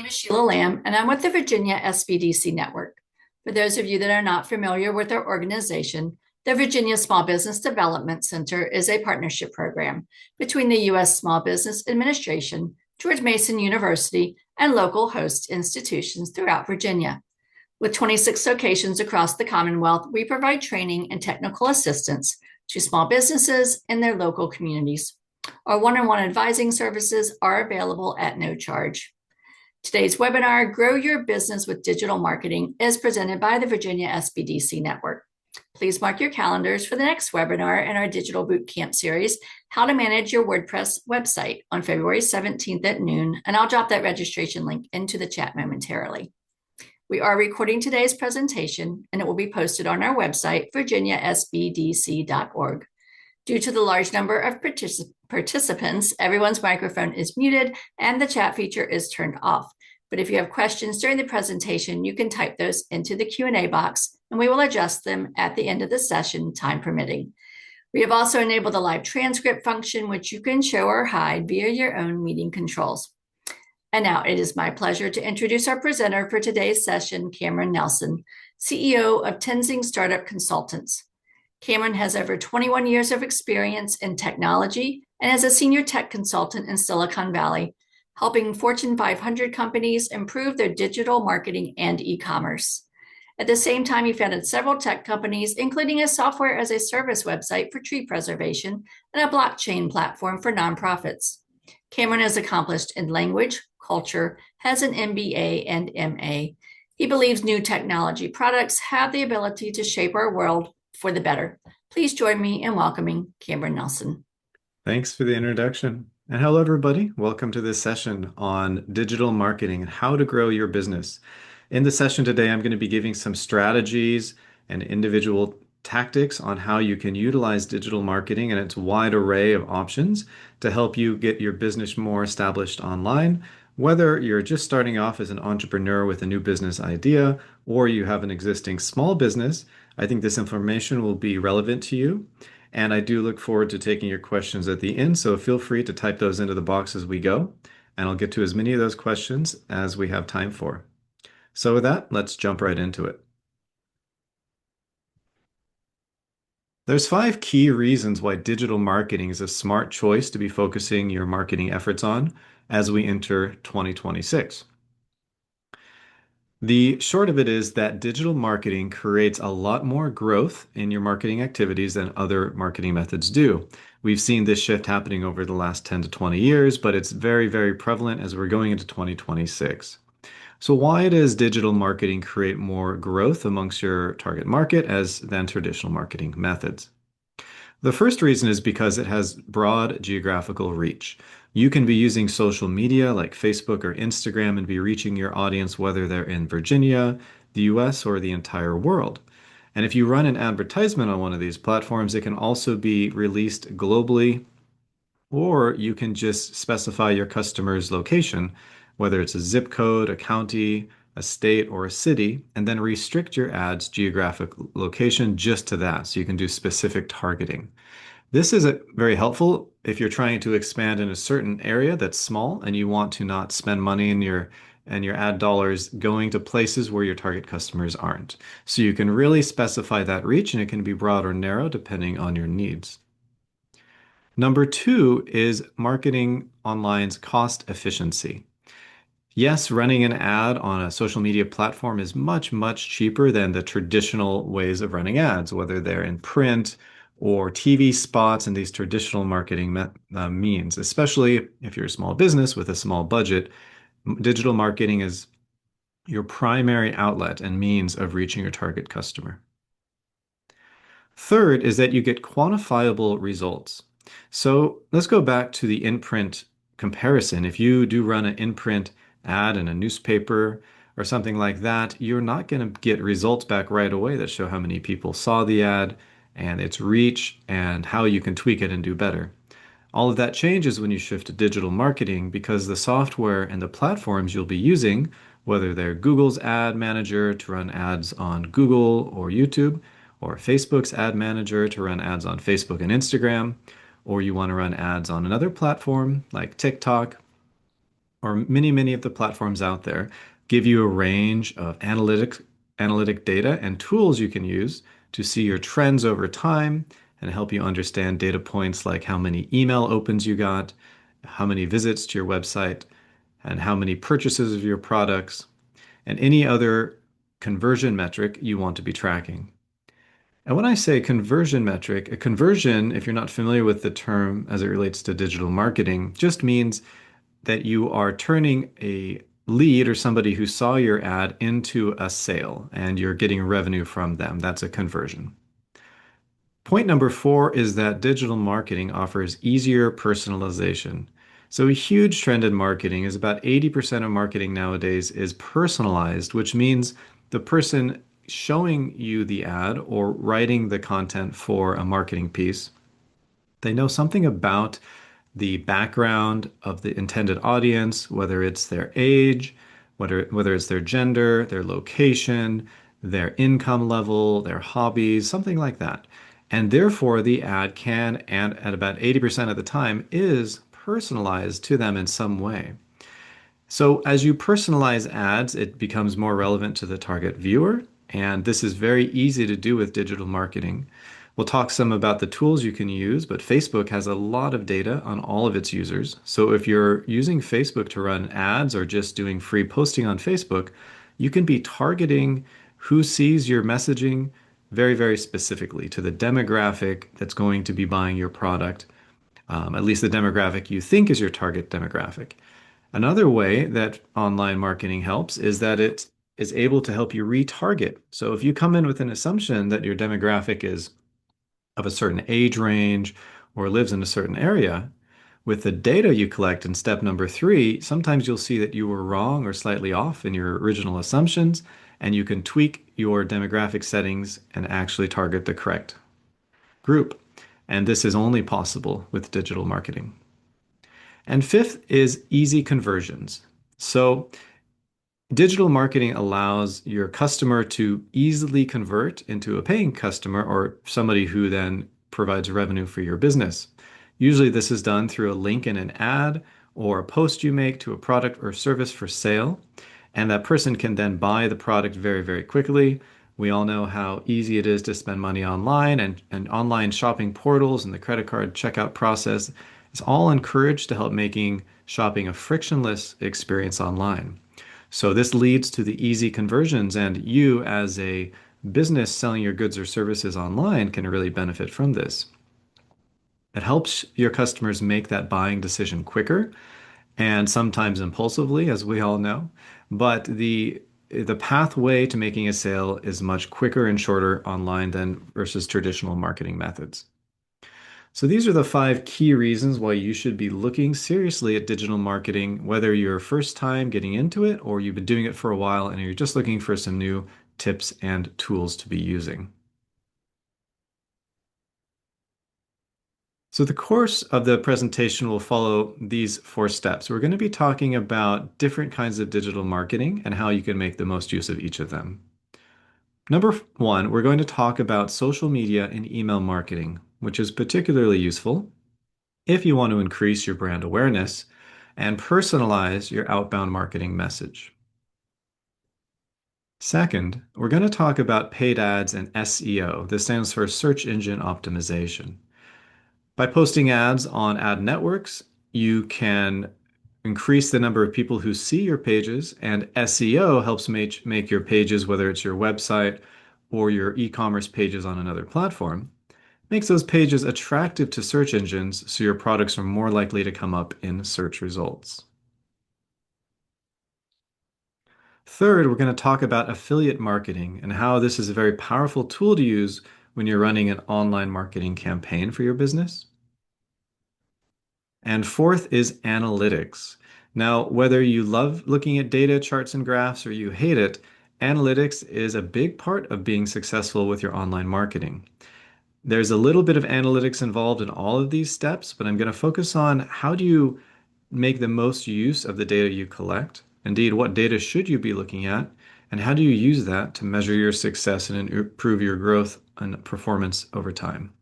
Name is Sheila Lamb, and I'm with the Virginia SBDC Network. For those of you that are not familiar with our organization, the Virginia Small Business Development Center is a partnership program between the U.S. Small Business Administration, George Mason University, and local host institutions throughout Virginia. With 26 locations across the Commonwealth, we provide training and technical assistance to small businesses in their local communities. Our one-on-one advising services are available at no charge. Today's webinar, Grow Your Business with Digital Marketing, is presented by the Virginia SBDC Network. Please mark your calendars for the next webinar in our Digital Bootcamp series, How to Manage Your WordPress Website, on February 17th at noon, and I'll drop that registration link into the chat momentarily. We are recording today's presentation, and it will be posted on our website, virginiasbdc.org. Due to the large number of participants, everyone's microphone is muted and the chat feature is turned off. But if you have questions during the presentation, you can type those into the Q&A box and we will adjust them at the end of the session, time permitting. We have also enabled the live transcript function, which you can show or hide via your own meeting controls. And now it is my pleasure to introduce our presenter for today's session, Cameron Nelson, CEO of Tenzing Startup Consultants. Cameron has over 21 years of experience in technology and is a senior tech consultant in Silicon Valley, helping Fortune 500 companies improve their digital marketing and e-commerce. At the same time, he founded several tech companies, including a software as a service website for tree preservation and a blockchain platform for nonprofits. Cameron is accomplished in language, culture, has an MBA and MA. He believes new technology products have the ability to shape our world for the better. Please join me in welcoming Cameron Nelson. Thanks for the introduction. And hello, everybody. Welcome to this session on digital marketing and how to grow your business. In the session today, I'm going to be giving some strategies and individual tactics on how you can utilize digital marketing and its wide array of options to help you get your business more established online. Whether you're just starting off as an entrepreneur with a new business idea or you have an existing small business, I think this information will be relevant to you. And I do look forward to taking your questions at the end, so feel free to type those into the box as we go, and I'll get to as many of those questions as we have time for. So with that, let's jump right into it. There's 5 key reasons why digital marketing is a smart choice to be focusing your marketing efforts on as we enter 2026. The short of it is that digital marketing creates a lot more growth in your marketing activities than other marketing methods do. We've seen this shift happening over the last 10 to 20 years, but it's very, very prevalent as we're going into 2026. So why does digital marketing create more growth amongst your target market than traditional marketing methods? The first reason is because it has broad geographical reach. You can be using social media like Facebook or Instagram and be reaching your audience whether they're in Virginia, the US, or the entire world. And if you run an advertisement on one of these platforms, it can also be released globally, or you can just specify your customer's location, whether it's a zip code, a county, a state, or a city, and then restrict your ads geographic location just to that, so you can do specific targeting. This is very helpful if you're trying to expand in a certain area that's small and you want to not spend money in your ad dollars going to places where your target customers aren't. So you can really specify that reach, and it can be broad or narrow depending on your needs. Number 2 is marketing online's cost efficiency. Yes, running an ad on a social media platform is much, much cheaper than the traditional ways of running ads, whether they're in print or TV spots and these traditional marketing means, especially if you're a small business with a small budget. Digital marketing is your primary outlet and means of reaching your target customer. Third is that you get quantifiable results. So let's go back to the in-print comparison. If you do run an in-print ad in a newspaper or something like that, you're not going to get results back right away that show how many people saw the ad and its reach and how you can tweak it and do better. All of that changes when you shift to digital marketing, because the software and the platforms you'll be using, whether they're Google's ad manager to run ads on Google or YouTube, or Facebook's ad manager to run ads on Facebook and Instagram, or you want to run ads on another platform like TikTok, or many of the platforms out there give you a range of analytic data and tools you can use to see your trends over time and help you understand data points like how many email opens you got, how many visits to your website, and how many purchases of your products, and any other conversion metric you want to be tracking. And when I say conversion metric, a conversion, if you're not familiar with the term as it relates to digital marketing, just means that you are turning a lead or somebody who saw your ad into a sale and you're getting revenue from them. That's a conversion. Point number four is that digital marketing offers easier personalization. So, a huge trend in marketing is about 80% of marketing nowadays is personalized, which means the person showing you the ad or writing the content for a marketing piece, they know something about the background of the intended audience, whether it's their age, whether it's their gender, their location, their income level, their hobbies, something like that. And therefore, the ad can, and at about 80% of the time, is personalized to them in some way. So as you personalize ads, it becomes more relevant to the target viewer. And this is very easy to do with digital marketing. We'll talk some about the tools you can use, but Facebook has a lot of data on all of its users. So if you're using Facebook to run ads or just doing free posting on Facebook, you can be targeting who sees your messaging very specifically to the demographic that's going to be buying your product, at least the demographic you think is your target demographic. Another way that online marketing helps is that it is able to help you retarget. So if you come in with an assumption that your demographic is of a certain age range or lives in a certain area, with the data you collect in step number three, sometimes you'll see that you were wrong or slightly off in your original assumptions, and you can tweak your demographic settings and actually target the correct group. And this is only possible with digital marketing. And fifth is easy conversions. So digital marketing allows your customer to easily convert into a paying customer or somebody who then provides revenue for your business. Usually, this is done through a link in an ad or a post you make to a product or service for sale. And that person can then buy the product very quickly. We all know how easy it is to spend money online, and online shopping portals and the credit card checkout process is all encouraged to help making shopping a frictionless experience online. So this leads to the easy conversions, and you as a business selling your goods or services online can really benefit from this. It helps your customers make that buying decision quicker and sometimes impulsively, as we all know. But the pathway to making a sale is much quicker and shorter online than versus traditional marketing methods. So these are the five key reasons why you should be looking seriously at digital marketing, whether you're first time getting into it or you've been doing it for a while and you're just looking for some new tips and tools to be using. So the course of the presentation will follow these four steps. We're going to be talking about different kinds of digital marketing and how you can make the most use of each of them. Number one, we're going to talk about social media and email marketing, which is particularly useful if you want to increase your brand awareness and personalize your outbound marketing message. Second, we're going to talk about paid ads and SEO. This stands for search engine optimization. By posting ads on ad networks, you can increase the number of people who see your pages, and SEO helps make your pages, whether it's your website or your e-commerce pages on another platform, makes those pages attractive to search engines so your products are more likely to come up in search results. Third, we're going to talk about affiliate marketing and how this is a very powerful tool to use when you're running an online marketing campaign for your business. And fourth is analytics. Now, whether you love looking at data, charts, and graphs or you hate it, analytics is a big part of being successful with your online marketing. There's a little bit of analytics involved in all of these steps, but I'm going to focus on how do you make the most use of the data you collect? Indeed, what data should you be looking at? And how do you use that to measure your success and improve your growth and performance over time?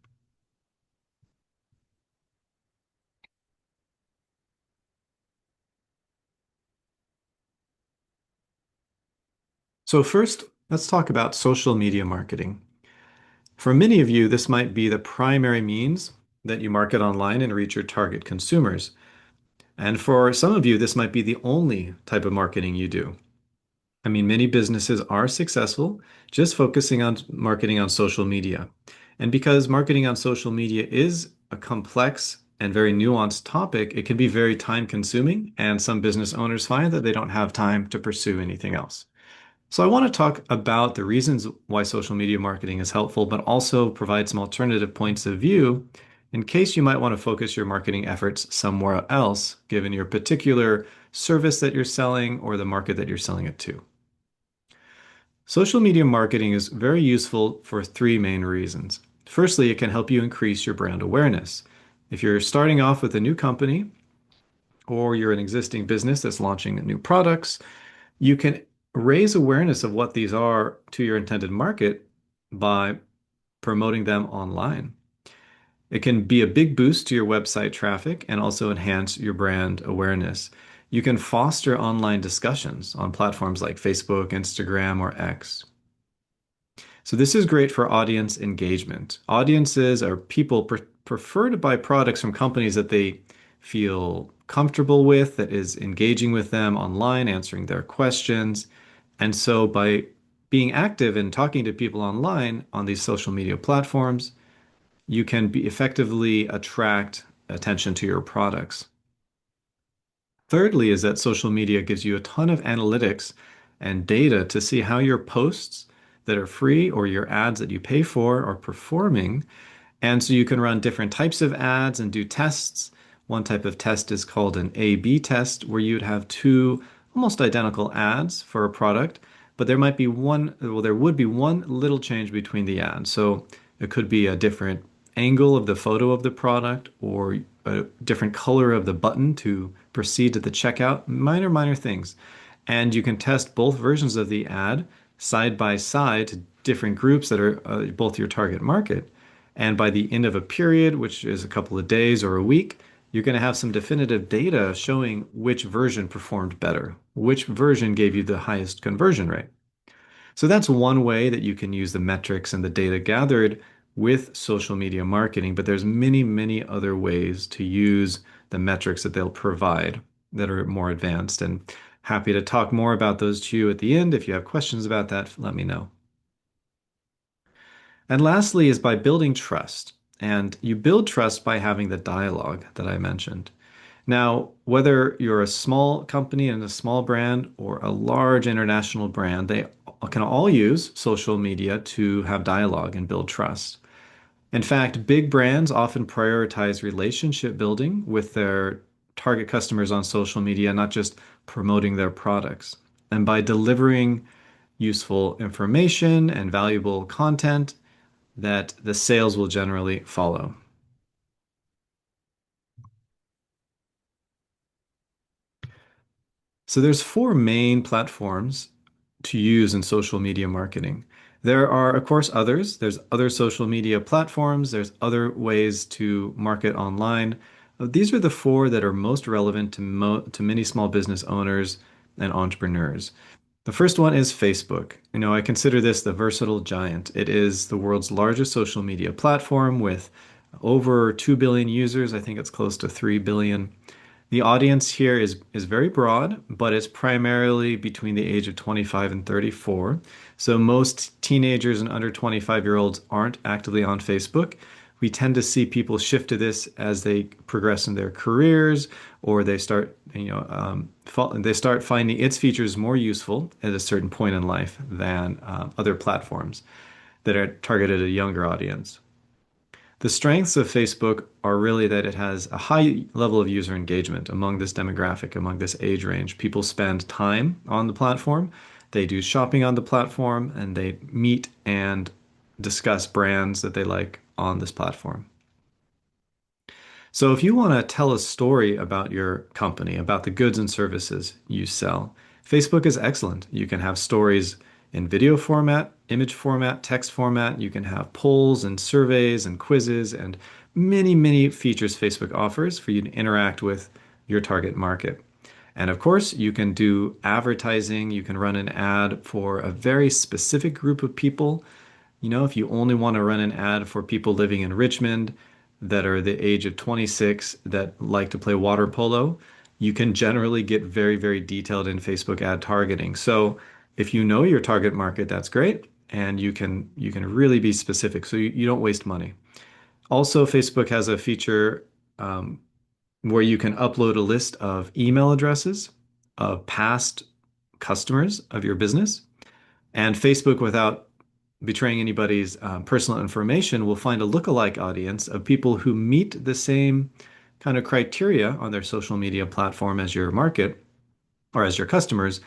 So first, let's talk about social media marketing. For many of you, this might be the primary means that you market online and reach your target consumers. And for some of you, this might be the only type of marketing you do. I mean, many businesses are successful just focusing on marketing on social media. And because marketing on social media is a complex and very nuanced topic, it can be very time consuming, and some business owners find that they don't have time to pursue anything else. So I want to talk about the reasons why social media marketing is helpful, but also provide some alternative points of view in case you might want to focus your marketing efforts somewhere else, given your particular service that you're selling or the market that you're selling it to. Social media marketing is very useful for three main reasons. Firstly, it can help you increase your brand awareness. If you're starting off with a new company or you're an existing business that's launching new products, you can raise awareness of what these are to your intended market by promoting them online. It can be a big boost to your website traffic and also enhance your brand awareness. You can foster online discussions on platforms like Facebook, Instagram, or X. So this is great for audience engagement. Audiences or people prefer to buy products from companies that they feel comfortable with, that is engaging with them online, answering their questions. And so by being active and talking to people online on these social media platforms, you can be effectively attract attention to your products. Thirdly, is that social media gives you a ton of analytics and data to see how your posts that are free or your ads that you pay for are performing. And so you can run different types of ads and do tests. One type of test is called an A/B test, where you'd have two almost identical ads for a product, but there might be one, well, there would be one little change between the ads. So it could be a different angle of the photo of the product or a different color of the button to proceed to the checkout, minor things. And you can test both versions of the ad side by side to different groups that are both your target market. And by the end of a period, which is a couple of days or a week, you're going to have some definitive data showing which version performed better, which version gave you the highest conversion rate. So that's one way that you can use the metrics and the data gathered with social media marketing, but there's many other ways to use the metrics that they'll provide that are more advanced. And happy to talk more about those to you at the end. If you have questions about that, let me know. And lastly is by building trust. And you build trust by having the dialogue that I mentioned. Now, whether you're a small company and a small brand or a large international brand, they can all use social media to have dialogue and build trust. In fact, big brands often prioritize relationship building with their target customers on social media, not just promoting their products. And by delivering useful information and valuable content, that the sales will generally follow. So there's four main platforms to use in social media marketing. There are, of course, others. There's other social media platforms. There's other ways to market online. These are the four that are most relevant to many small business owners and entrepreneurs. The first one is Facebook. I consider this the versatile giant. It is the world's largest social media platform with over 2 billion users. I think it's close to 3 billion. The audience here is very broad, but it's primarily between the age of 25 and 34. So most teenagers and under 25-year-olds aren't actively on Facebook. We tend to see people shift to this as they progress in their careers, or they start, they start finding its features more useful at a certain point in life than other platforms that are targeted at a younger audience. The strengths of Facebook are really that it has a high level of user engagement among this demographic, among this age range. People spend time on the platform, they do shopping on the platform, and they meet and discuss brands that they like on this platform. So if you want to tell a story about your company, about the goods and services you sell, Facebook is excellent. You can have stories in video format, image format, text format. You can have polls and surveys and quizzes and many features Facebook offers for you to interact with your target market. And of course, you can do advertising. You can run an ad for a very specific group of people. If you only want to run an ad for people living in Richmond that are the age of 26 that like to play water polo, you can generally get very, very detailed in Facebook ad targeting. So if you know your target market, that's great. And you can really be specific so you don't waste money. Also, Facebook has a feature um, where you can upload a list of email addresses of past customers of your business. And Facebook, without betraying anybody's personal information, will find a lookalike audience of people who meet the same kind of criteria on their social media platform as your market or as your customers,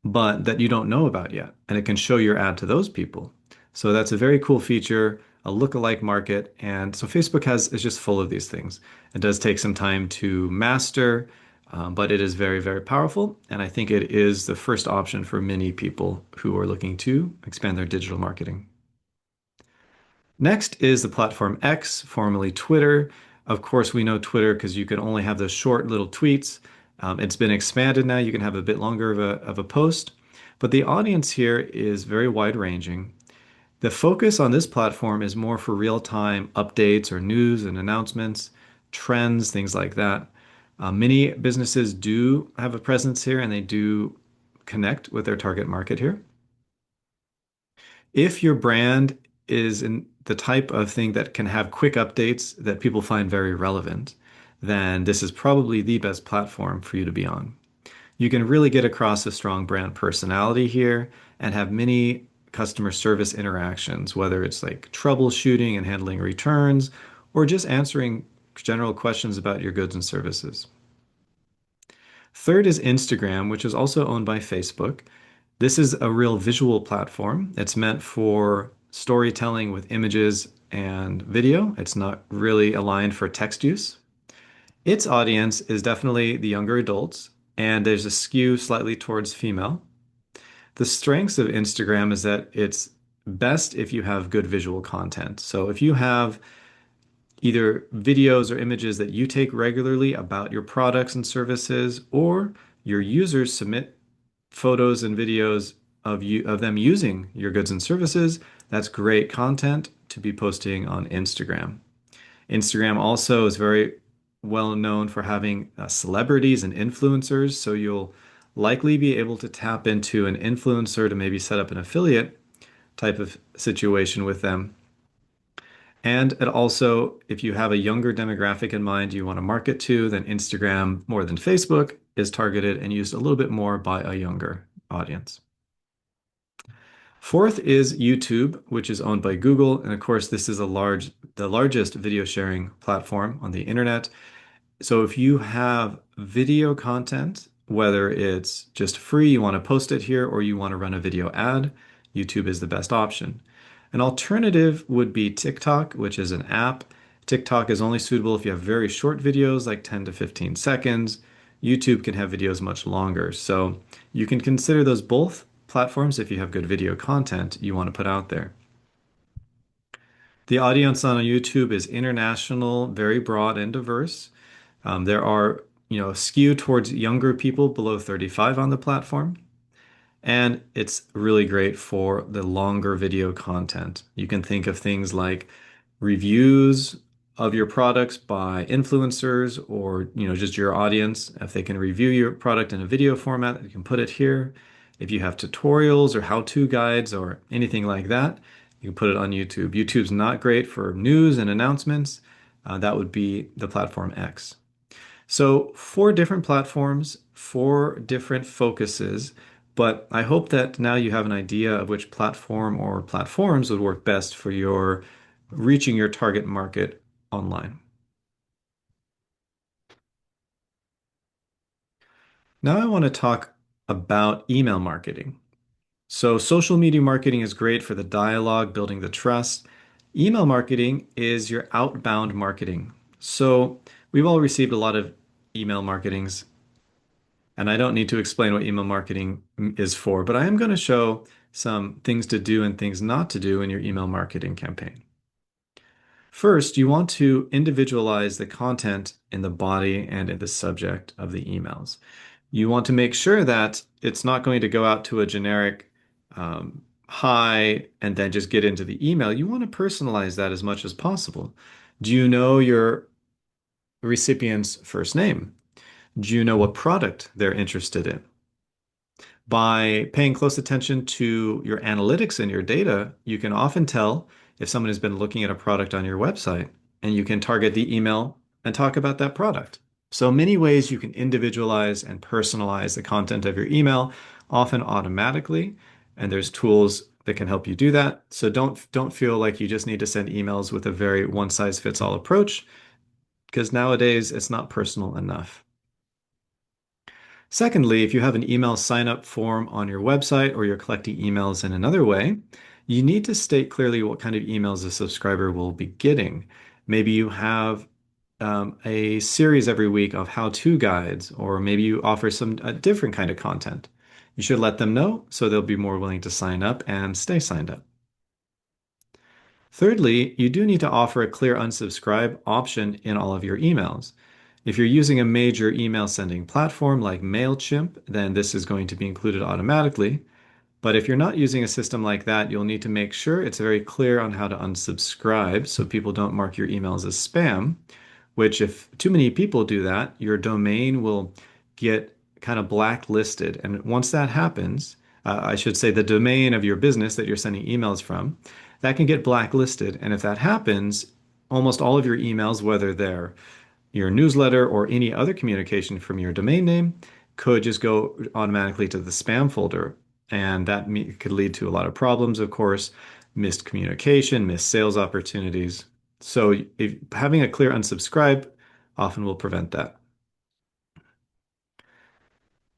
but that you don't know about yet. And it can show your ad to those people. So that's a very cool feature, a lookalike market. And so Facebook is just full of these things. It does take some time to master, but it is very, very powerful. And I think it is the first option for many people who are looking to expand their digital marketing. Next is the platform X, formerly Twitter. Of course, we know Twitter because you can only have those short little tweets. It's been expanded now. You can have a bit longer of a post, but the audience here is very wide-ranging. The focus on this platform is more for real-time updates or news and announcements, trends, things like that. Many businesses do have a presence here and they do connect with their target market here. If your brand is in the type of thing that can have quick updates that people find very relevant, then this is probably the best platform for you to be on. You can really get across a strong brand personality here and have many customer service interactions, whether it's like troubleshooting and handling returns or just answering general questions about your goods and services. Third is Instagram, which is also owned by Facebook. This is a real visual platform. It's meant for storytelling with images and video. It's not really aligned for text use. Its audience is definitely the younger adults, and there's a skew slightly towards female. The strengths of Instagram is that it's best if you have good visual content. So if you have either videos or images that you take regularly about your products and services, or your users submit photos and videos of them using your goods and services, that's great content to be posting on Instagram. Instagram also is very well known for having celebrities and influencers, so you'll likely be able to tap into an influencer to maybe set up an affiliate type of situation with them. And it also, if you have a younger demographic in mind you want to market to, then Instagram, more than Facebook, is targeted and used a little bit more by a younger audience. Fourth is YouTube, which is owned by Google. And of course, this is the largest video sharing platform on the internet. So if you have video content, whether it's just free, you want to post it here, or you want to run a video ad, YouTube is the best option. An alternative would be TikTok, which is an app. TikTok is only suitable if you have very short videos, like 10 to 15 seconds. YouTube can have videos much longer. So you can consider those both platforms if you have good video content you want to put out there. The audience on YouTube is international, very broad and diverse. There are, skew towards younger people below 35 on the platform. And it's really great for the longer video content. You can think of things like reviews of your products by influencers or, just your audience. If they can review your product in a video format, you can put it here. If you have tutorials or how-to guides or anything like that, you can put it on YouTube. YouTube's not great for news and announcements. That would be the platform X. So, four different platforms, four different focuses, but I hope that now you have an idea of which platform or platforms would work best for your reaching your target market online. Now I want to talk about email marketing. So, social media marketing is great for the dialogue, building the trust. Email marketing is your outbound marketing. So, we've all received a lot of email marketings. And I don't need to explain what email marketing is for, but I am going to show some things to do and things not to do in your email marketing campaign. First, you want to individualize the content in the body and in the subject of the emails. You want to make sure that it's not going to go out to a generic hi and then just get into the email. You want to personalize that as much as possible. Do you know your recipient's first name? Do you know what product they're interested in? By paying close attention to your analytics and your data, you can often tell if someone has been looking at a product on your website, and you can target the email and talk about that product. So many ways you can individualize and personalize the content of your email, often automatically, and there's tools that can help you do that. So don't feel like you just need to send emails with a very one size fits all approach, because nowadays it's not personal enough. Secondly, if you have an email sign up form on your website or you're collecting emails in another way, you need to state clearly what kind of emails a subscriber will be getting. Maybe you have a series every week of how-to guides, or maybe you offer some a different kind of content. You should let them know so they'll be more willing to sign up and stay signed up. Thirdly, you do need to offer a clear unsubscribe option in all of your emails. If you're using a major email sending platform like MailChimp, then this is going to be included automatically. But if you're not using a system like that, you'll need to make sure it's very clear on how to unsubscribe so people don't mark your emails as spam, which if too many people do that, your domain will get kind of blacklisted. And once that happens, I should say the domain of your business that you're sending emails from, that can get blacklisted. And if that happens, almost all of your emails, whether they're your newsletter or any other communication from your domain name, could just go automatically to the spam folder. And that could lead to a lot of problems, of course, missed communication, missed sales opportunities. So having a clear unsubscribe often will prevent that.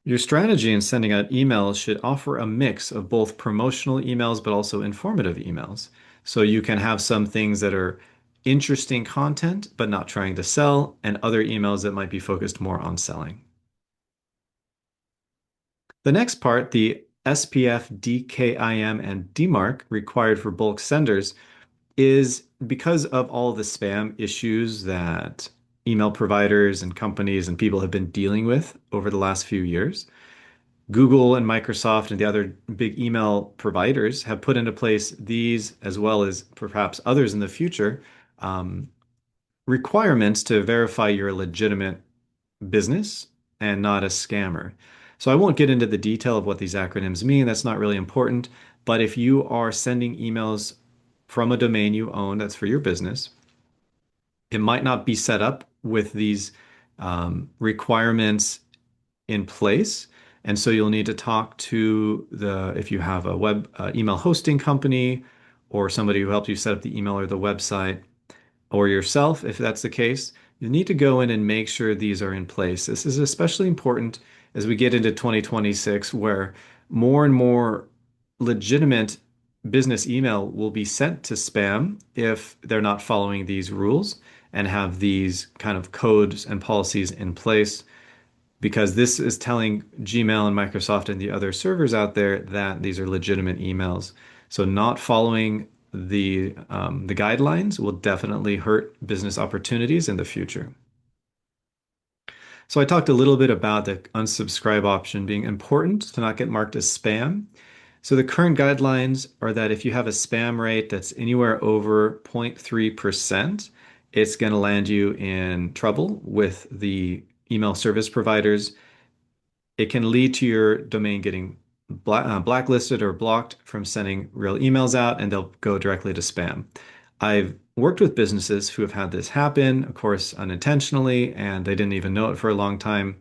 Your strategy in sending out emails should offer a mix of both promotional emails but also informative emails. So you can have some things that are interesting content but not trying to sell, and other emails that might be focused more on selling. The next part, the SPF, DKIM, and DMARC required for bulk senders, is because of all the spam issues that email providers and companies and people have been dealing with over the last few years. Google and Microsoft and the other big email providers have put into place these, as well as perhaps others in the future, um, requirements to verify you're a legitimate business and not a scammer. So I won't get into the detail of what these acronyms mean. That's not really important. But if you are sending emails from a domain you own that's for your business, it might not be set up with these requirements in place. And so you'll need to talk to if you have a web email hosting company or somebody who helped you set up the email or the website, or yourself, if that's the case, you need to go in and make sure these are in place. This is especially important as we get into 2026, where more and more legitimate business email will be sent to spam if they're not following these rules and have these kind of codes and policies in place, because this is telling Gmail and Microsoft and the other servers out there that these are legitimate emails. So not following the guidelines will definitely hurt business opportunities in the future. So I talked a little bit about the unsubscribe option being important to not get marked as spam. So the current guidelines are that if you have a spam rate that's anywhere over 0.3%, it's going to land you in trouble with the email service providers. It can lead to your domain getting blacklisted or blocked from sending real emails out, and they'll go directly to spam. I've worked with businesses who have had this happen, of course, unintentionally, and they didn't even know it for a long time.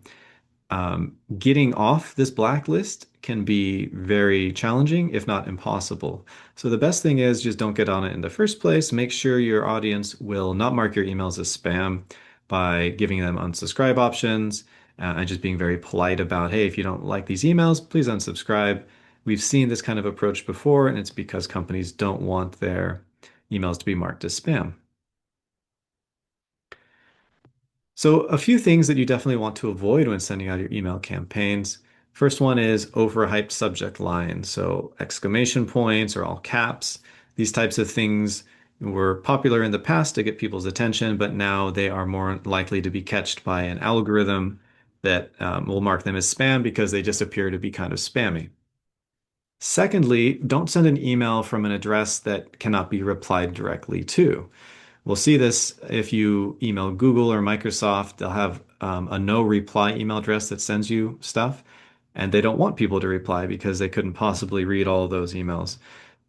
Getting off this blacklist can be very challenging, if not impossible. So the best thing is just don't get on it in the first place. Make sure your audience will not mark your emails as spam by giving them unsubscribe options, and just being very polite about, hey, if you don't like these emails, please unsubscribe. We've seen this kind of approach before, and it's because companies don't want their emails to be marked as spam. So a few things that you definitely want to avoid when sending out your email campaigns. First one is overhyped subject lines. So exclamation points or all caps. These types of things were popular in the past to get people's attention, but now they are more likely to be catched by an algorithm that will mark them as spam because they just appear to be kind of spammy. Secondly, don't send an email from an address that cannot be replied directly to. We'll see this if you email Google or Microsoft. They'll have a no reply email address that sends you stuff, and they don't want people to reply because they couldn't possibly read all of those emails.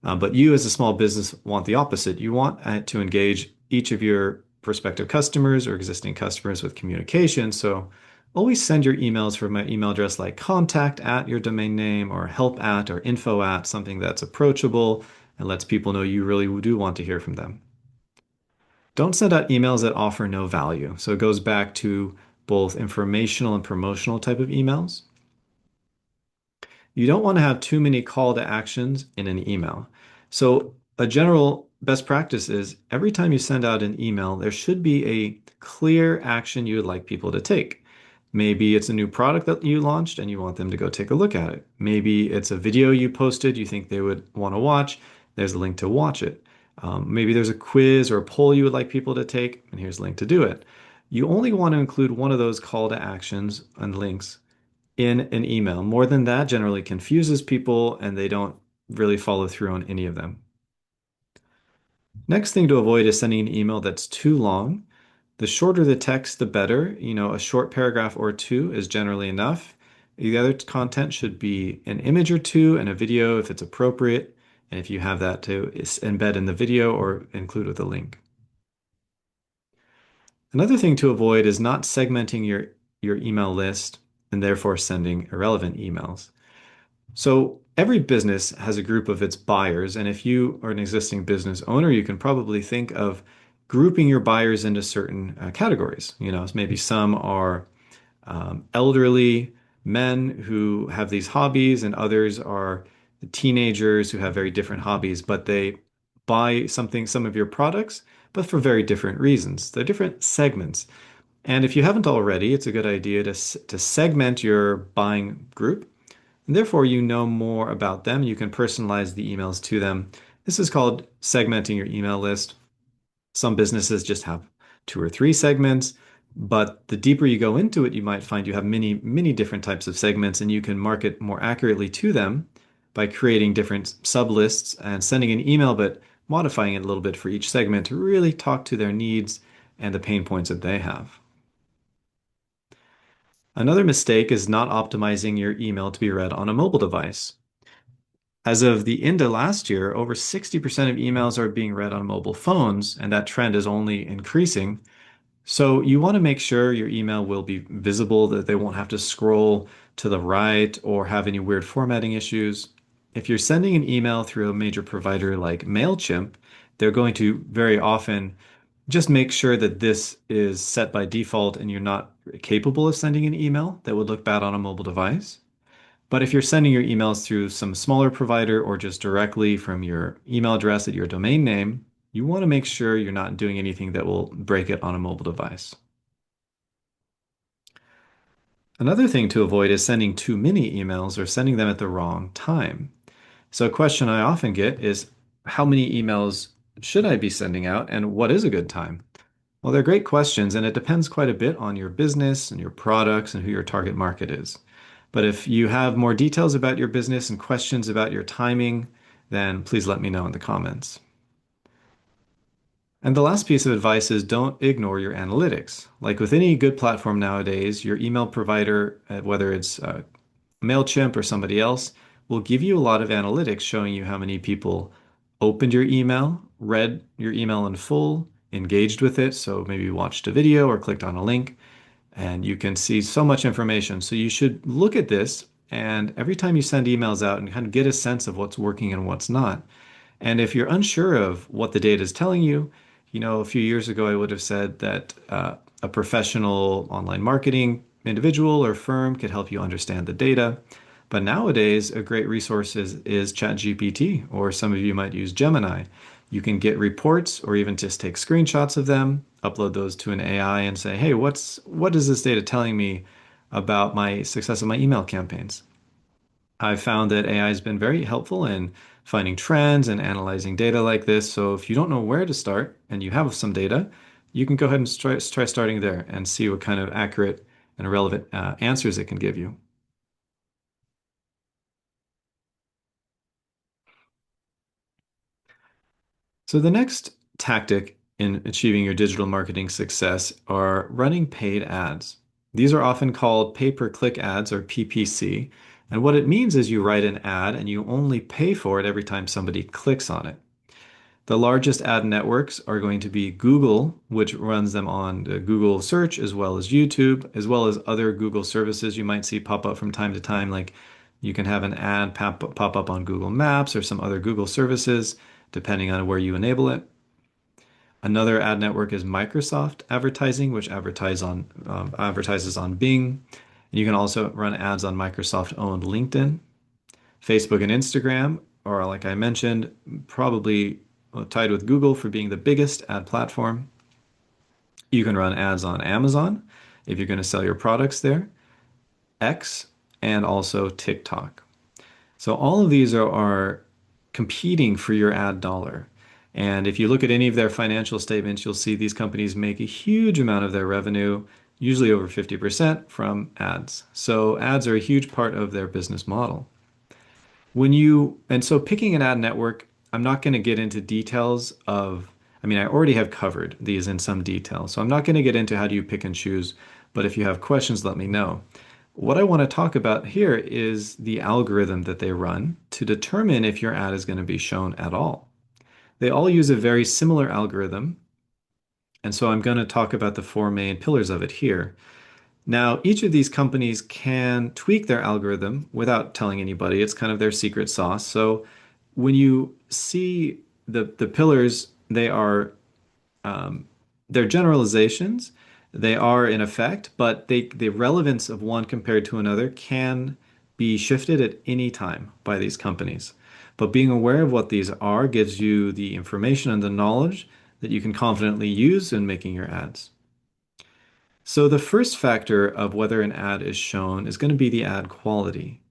But you, as a small business, want the opposite. You want to engage each of your prospective customers or existing customers with communication. So always send your emails from an email address like contact at your domain name or help at or info at, something that's approachable and lets people know you really do want to hear from them. Don't send out emails that offer no value. So it goes back to both informational and promotional type of emails. You don't want to have too many call to actions in an email. So a general best practice is every time you send out an email, there should be a clear action you would like people to take. Maybe it's a new product that you launched and you want them to go take a look at it. Maybe it's a video you posted you think they would want to watch. There's a link to watch it. Maybe there's a quiz or a poll you would like people to take, and here's a link to do it. You only want to include one of those call to actions and links in an email. More than that generally confuses people and they don't really follow through on any of them. Next thing to avoid is sending an email that's too long. The shorter the text, the better. A short paragraph or two is generally enough. The other content should be an image or two and a video if it's appropriate. And if you have that to embed in the video or include with a link. Another thing to avoid is not segmenting your email list and therefore sending irrelevant emails. So every business has a group of its buyers, and if you are an existing business owner, you can probably think of grouping your buyers into certain categories. Maybe some are elderly men who have these hobbies, and others are teenagers who have very different hobbies, but they buy some of your products, but for very different reasons. They're different segments. And if you haven't already, it's a good idea to segment your buying group. And therefore, you know more about them. You can personalize the emails to them. This is called segmenting your email list. Some businesses just have two or three segments, but the deeper you go into it, you might find you have many, many different types of segments, and you can market more accurately to them by creating different sublists and sending an email, but modifying it a little bit for each segment to really talk to their needs and the pain points that they have. Another mistake is not optimizing your email to be read on a mobile device. As of the end of last year, over 60% of emails are being read on mobile phones, and that trend is only increasing. So you want to make sure your email will be visible, that they won't have to scroll to the right or have any weird formatting issues. If you're sending an email through a major provider like MailChimp, they're going to very often just make sure that this is set by default and you're not capable of sending an email that would look bad on a mobile device. But if you're sending your emails through some smaller provider or just directly from your email address at your domain name, you want to make sure you're not doing anything that will break it on a mobile device. Another thing to avoid is sending too many emails or sending them at the wrong time. So a question I often get is, how many emails should I be sending out and what is a good time? Well, they're great questions, and it depends quite a bit on your business and your products and who your target market is. But if you have more details about your business and questions about your timing, then please let me know in the comments. And the last piece of advice is don't ignore your analytics. Like with any good platform nowadays, your email provider, whether it's MailChimp or somebody else, will give you a lot of analytics showing you how many people opened your email, read your email in full, engaged with it. So maybe watched a video or clicked on a link, and you can see so much information. So you should look at this, and every time you send emails out and kind of get a sense of what's working and what's not. And if you're unsure of what the data is telling you, a few years ago, I would have said that a professional online marketing individual or firm could help you understand the data. But nowadays, a great resource is ChatGPT, or some of you might use Gemini. You can get reports or even just take screenshots of them, upload those to an AI and say, hey, what is this data telling me about my success of my email campaigns? I've found that AI has been very helpful in finding trends and analyzing data like this. So if you don't know where to start and you have some data, you can go ahead and try starting there and see what kind of accurate and relevant answers it can give you. So the next tactic in achieving your digital marketing success are running paid ads. These are often called pay-per-click ads or PPC. And what it means is you write an ad and you only pay for it every time somebody clicks on it. The largest ad networks are going to be Google, which runs them on Google Search, as well as YouTube, as well as other Google services you might see pop up from time to time. Like you can have an ad pop up on Google Maps or some other Google services, depending on where you enable it. Another ad network is Microsoft Advertising, which advertises on Bing. You can also run ads on Microsoft-owned LinkedIn. Facebook and Instagram are, like I mentioned, probably tied with Google for being the biggest ad platform. You can run ads on Amazon if you're going to sell your products there, X, and also TikTok. So all of these are competing for your ad dollar. And if you look at any of their financial statements, you'll see these companies make a huge amount of their revenue, usually over 50% from ads. So ads are a huge part of their business model. And so picking an ad network, I'm not going to get into details of, I mean, I already have covered these in some detail. So I'm not going to get into how do you pick and choose, but if you have questions, let me know. What I want to talk about here is the algorithm that they run to determine if your ad is going to be shown at all. They all use a very similar algorithm. And so I'm going to talk about the four main pillars of it here. Now, each of these companies can tweak their algorithm without telling anybody. It's kind of their secret sauce. So when you see the pillars, um, they're generalizations. They are in effect, but the relevance of one compared to another can be shifted at any time by these companies. But being aware of what these are gives you the information and the knowledge that you can confidently use in making your ads. So the first factor of whether an ad is shown is going to be the ad quality.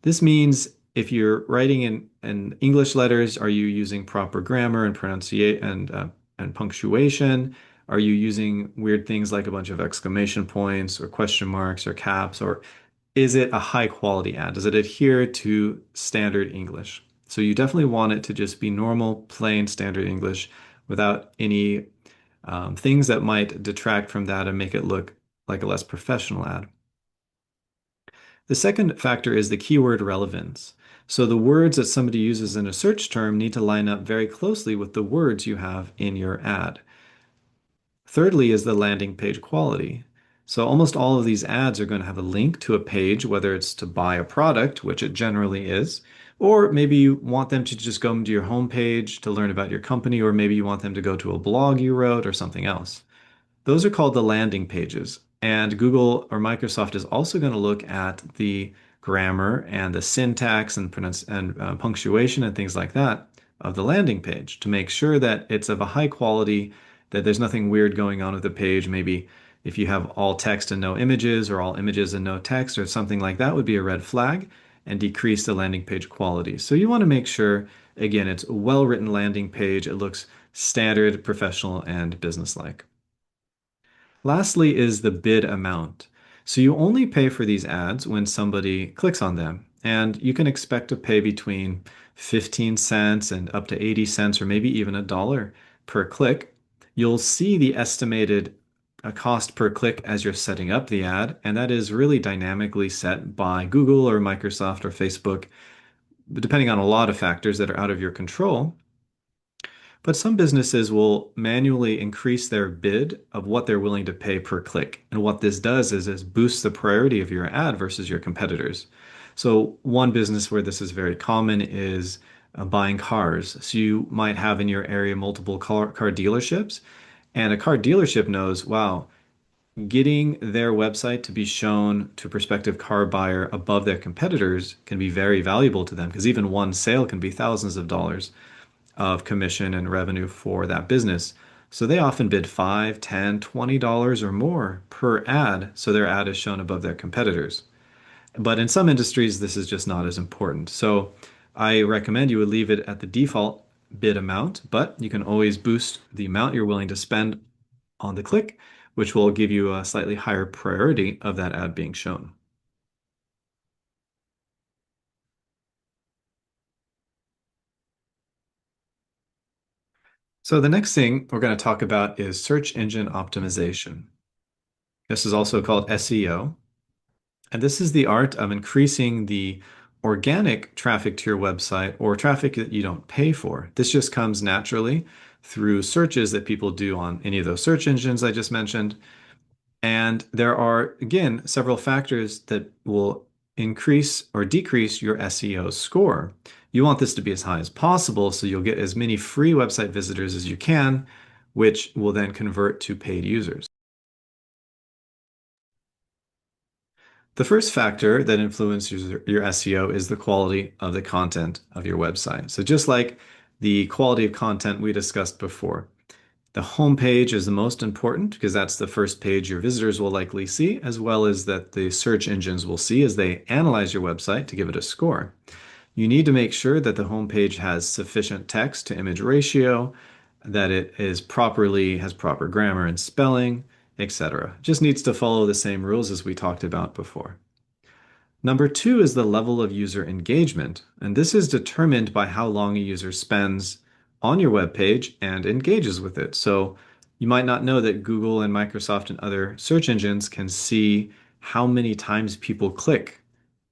This means if you're writing in English letters, are you using proper grammar and pronunciation and punctuation? Are you using weird things like a bunch of exclamation points or question marks or caps? Or is it a high quality ad? Does it adhere to standard English? So you definitely want it to just be normal, plain, standard English without any things that might detract from that and make it look like a less professional ad. The second factor is the keyword relevance. So the words that somebody uses in a search term need to line up very closely with the words you have in your ad. Thirdly is the landing page quality. So almost all of these ads are going to have a link to a page, whether it's to buy a product, which it generally is, or maybe you want them to just go to your homepage to learn about your company, or maybe you want them to go to a blog you wrote or something else. Those are called the landing pages. And Google or Microsoft is also going to look at the grammar and the syntax and punctuation and things like that of the landing page to make sure that it's of a high quality, that there's nothing weird going on with the page. Maybe if you have all text and no images, or all images and no text, or something like that would be a red flag and decrease the landing page quality. So you want to make sure, again, it's a well-written landing page. It looks standard, professional, and businesslike. Lastly is the bid amount. So you only pay for these ads when somebody clicks on them, and you can expect to pay between 15 cents and up to 80 cents or maybe even $1 per click. You'll see the estimated cost per click as you're setting up the ad, and that is really dynamically set by Google or Microsoft or Facebook, depending on a lot of factors that are out of your control. But some businesses will manually increase their bid of what they're willing to pay per click. And what this does is boosts the priority of your ad versus your competitors. So one business where this is very common is buying cars. So you might have in your area multiple car dealerships, and a car dealership knows, wow, getting their website to be shown to a prospective car buyer above their competitors can be very valuable to them because even one sale can be thousands of dollars of commission and revenue for that business. So they often bid $5, $10, $20 or more per ad, so their ad is shown above their competitors. But in some industries, this is just not as important. So I recommend you would leave it at the default bid amount, but you can always boost the amount you're willing to spend on the click which will give you a slightly higher priority of that ad being shown. So the next thing we're going to talk about is search engine optimization. This is also called SEO. And this is the art of increasing the organic traffic to your website or traffic that you don't pay for. This just comes naturally through searches that people do on any of those search engines I just mentioned. And there are, again, several factors that will increase or decrease your SEO score. You want this to be as high as possible, so you'll get as many free website visitors as you can, which will then convert to paid users. The first factor that influences your SEO is the quality of the content of your website. So just like the quality of content we discussed before, the homepage is the most important because that's the first page your visitors will likely see, as well as that the search engines will see as they analyze your website to give it a score. You need to make sure that the homepage has sufficient text to image ratio, that it has proper grammar and spelling, etc. Just needs to follow the same rules as we talked about before. Number two is the level of user engagement, and this is determined by how long a user spends on your web page and engages with it. So you might not know that Google and Microsoft and other search engines can see how many times people click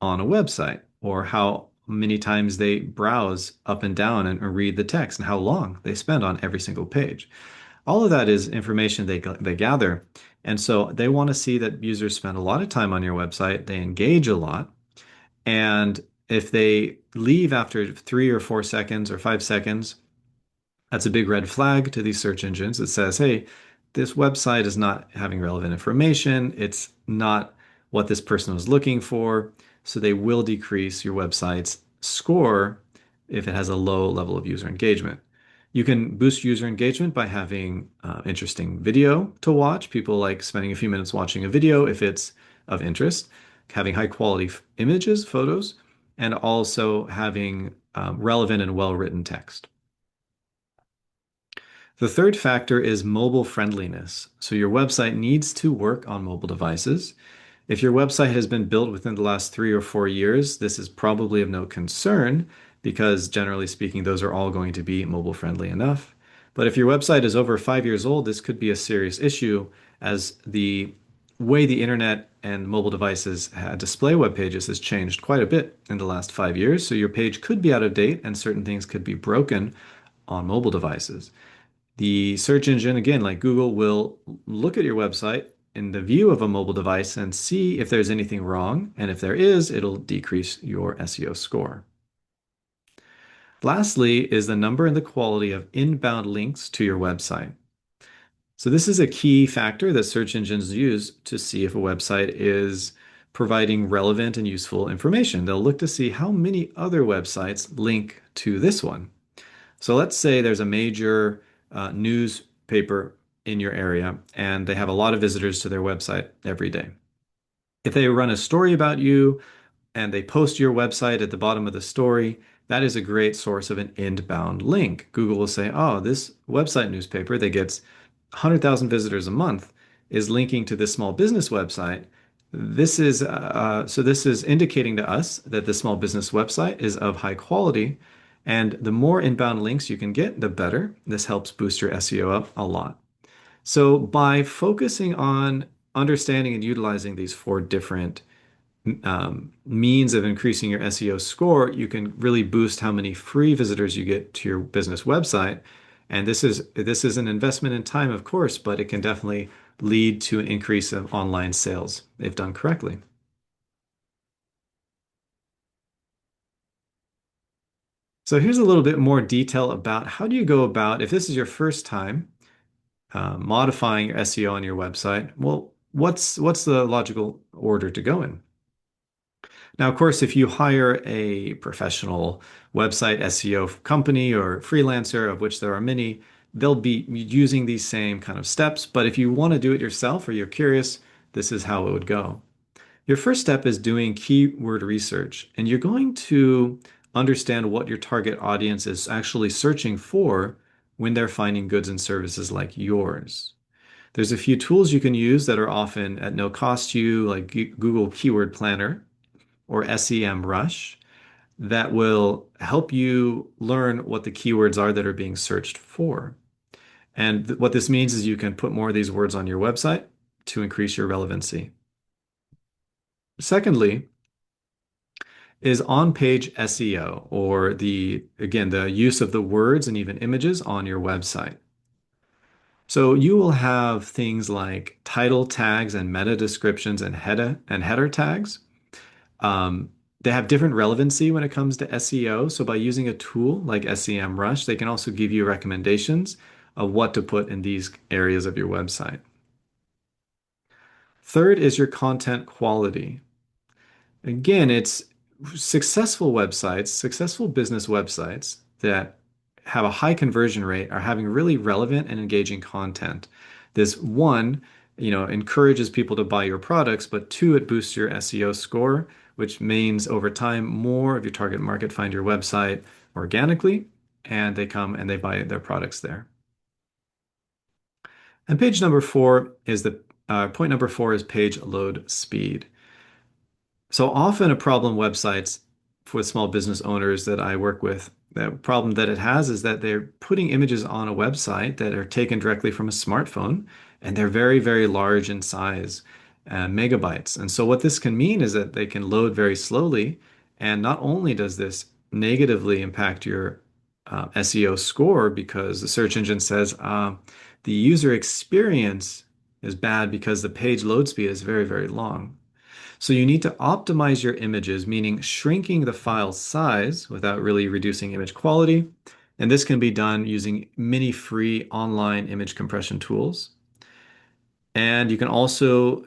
on a website or how many times they browse up and down and read the text and how long they spend on every single page. All of that is information they gather. And so they want to see that users spend a lot of time on your website, they engage a lot. And if they leave after 3 or 4 seconds or 5 seconds, that's a big red flag to these search engines that says, hey, this website is not having relevant information. It's not what this person was looking for. So they will decrease your website's score if it has a low level of user engagement. You can boost user engagement by having interesting video to watch. People like spending a few minutes watching a video if it's of interest, having high quality images, photos, and also having relevant and well-written text. The third factor is mobile friendliness. So your website needs to work on mobile devices. If your website has been built within the last 3 or 4 years, this is probably of no concern because generally speaking, those are all going to be mobile friendly enough. But if your website is over 5 years old, this could be a serious issue as the way the internet and mobile devices display web pages has changed quite a bit in the last 5 years. So your page could be out of date and certain things could be broken on mobile devices. The search engine, again, like Google, will look at your website in the view of a mobile device and see if there's anything wrong. And if there is, it'll decrease your SEO score. Lastly is the number and the quality of inbound links to your website. So this is a key factor that search engines use to see if a website is providing relevant and useful information. They'll look to see how many other websites link to this one. So let's say there's a major newspaper in your area and they have a lot of visitors to their website every day. If they run a story about you and they post your website at the bottom of the story, that is a great source of an inbound link. Google will say, oh, this website newspaper that gets 100,000 visitors a month is linking to this small business website. This is indicating to us that the small business website is of high quality. And the more inbound links you can get, the better. This helps boost your SEO up a lot. So by focusing on understanding and utilizing these four different means of increasing your SEO score, you can really boost how many free visitors you get to your business website. And this is an investment in time, of course, but it can definitely lead to an increase of online sales if done correctly. So here's a little bit more detail about how do you go about, if this is your first time modifying your SEO on your website, well, what's the logical order to go in? Now, of course, if you hire a professional website SEO company or freelancer, of which there are many, they'll be using these same kind of steps. But if you want to do it yourself or you're curious, this is how it would go. Your first step is doing keyword research, and you're going to understand what your target audience is actually searching for when they're finding goods and services like yours. There's a few tools you can use that are often at no cost to you, like Google Keyword Planner or SEMrush, that will help you learn what the keywords are that are being searched for. And what this means is you can put more of these words on your website to increase your relevancy. Secondly, is on-page SEO, or the use of the words and even images on your website. So you will have things like title tags and meta descriptions and header tags. Um, they have different relevancy when it comes to SEO. So by using a tool like SEMrush, they can also give you recommendations of what to put in these areas of your website. Third is your content quality. Again, it's successful websites, successful business websites that have a high conversion rate are having really relevant and engaging content. This one, encourages people to buy your products, but two, it boosts your SEO score, which means over time, more of your target market find your website organically, and they come and they buy their products there. And page number four is the point number four is page load speed. So often a problem websites for small business owners that I work with, the problem that it has is that they're putting images on a website that are taken directly from a smartphone, and they're very, very large in size, megabytes. And so what this can mean is that they can load very slowly. And not only does this negatively impact your SEO score because the search engine says the user experience is bad because the page load speed is very, very long. So you need to optimize your images, meaning shrinking the file size without really reducing image quality. And this can be done using many free online image compression tools. And you can also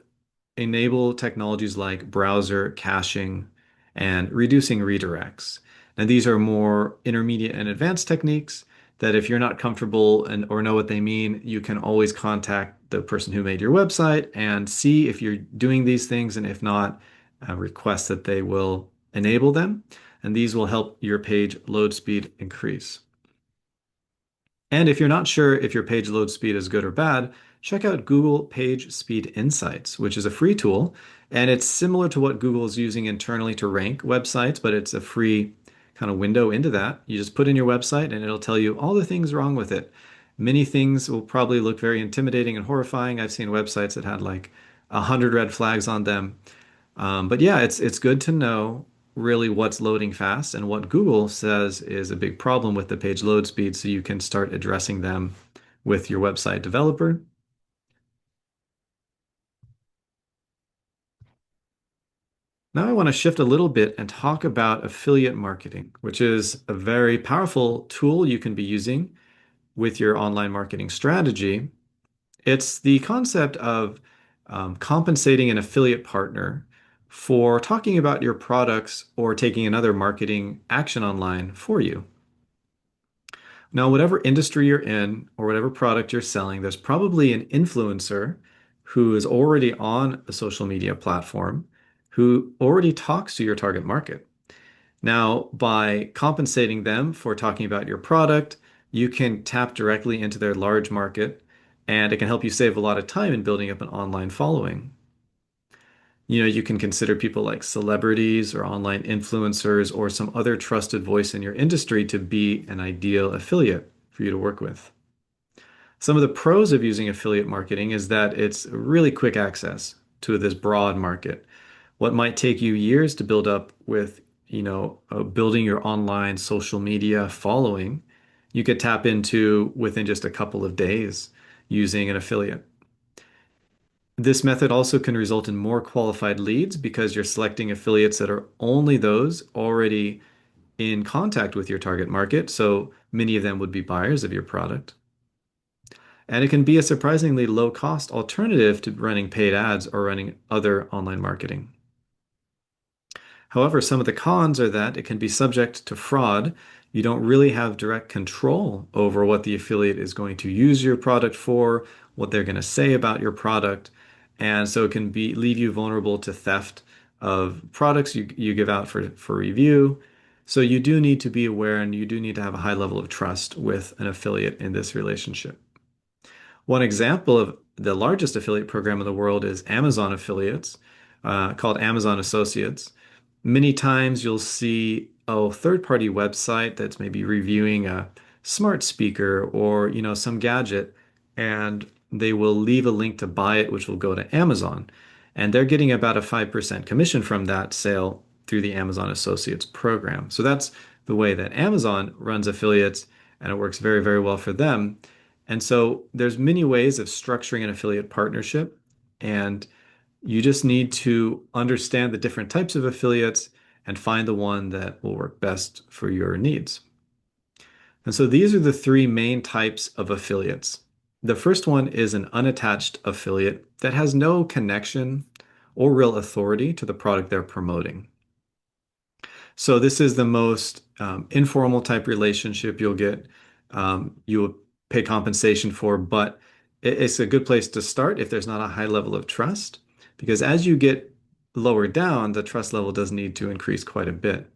enable technologies like browser caching and reducing redirects. And these are more intermediate and advanced techniques that if you're not comfortable and or know what they mean, you can always contact the person who made your website and see if you're doing these things, and if not, request that they will enable them. And these will help your page load speed increase. And if you're not sure if your page load speed is good or bad, check out Google Page Speed Insights, which is a free tool. And it's similar to what Google is using internally to rank websites, but it's a free kind of window into that. You just put in your website and it'll tell you all the things wrong with it. Many things will probably look very intimidating and horrifying. I've seen websites that had like 100 red flags on them. But yeah, it's good to know really what's loading fast and what Google says is a big problem with the page load speed, so you can start addressing them with your website developer. Now I want to shift a little bit and talk about affiliate marketing, which is a very powerful tool you can be using with your online marketing strategy. It's the concept of compensating an affiliate partner for talking about your products or taking another marketing action online for you. Now, whatever industry you're in or whatever product you're selling, there's probably an influencer who is already on a social media platform who already talks to your target market. Now, by compensating them for talking about your product, you can tap directly into their large market, and it can help you save a lot of time in building up an online following. You can consider people like celebrities or online influencers or some other trusted voice in your industry to be an ideal affiliate for you to work with. Some of the pros of using affiliate marketing is that it's really quick access to this broad market. What might take you years to build up with, building your online social media following, you could tap into within just a couple of days using an affiliate. This method also can result in more qualified leads because you're selecting affiliates that are only those already in contact with your target market. So many of them would be buyers of your product. And it can be a surprisingly low cost alternative to running paid ads or running other online marketing. However, some of the cons are that it can be subject to fraud. You don't really have direct control over what the affiliate is going to use your product for, what they're going to say about your product. And so it can leave you vulnerable to theft of products you give out for review. So you do need to be aware and you do need to have a high level of trust with an affiliate in this relationship. One example of the largest affiliate program in the world is Amazon affiliates, called Amazon Associates. Many times you'll see a third-party website that's maybe reviewing a smart speaker or, some gadget, and they will leave a link to buy it, which will go to Amazon. And they're getting about a 5% commission from that sale through the Amazon Associates program. So that's the way that Amazon runs affiliates, and it works very, very well for them. And so there's many ways of structuring an affiliate partnership, and you just need to understand the different types of affiliates and find the one that will work best for your needs. And so these are the three main types of affiliates. The first one is an unattached affiliate that has no connection or real authority to the product they're promoting. So this is the most informal type relationship you'll get. You will pay compensation for, but it's a good place to start if there's not a high level of trust, because as you get lower down, the trust level does need to increase quite a bit.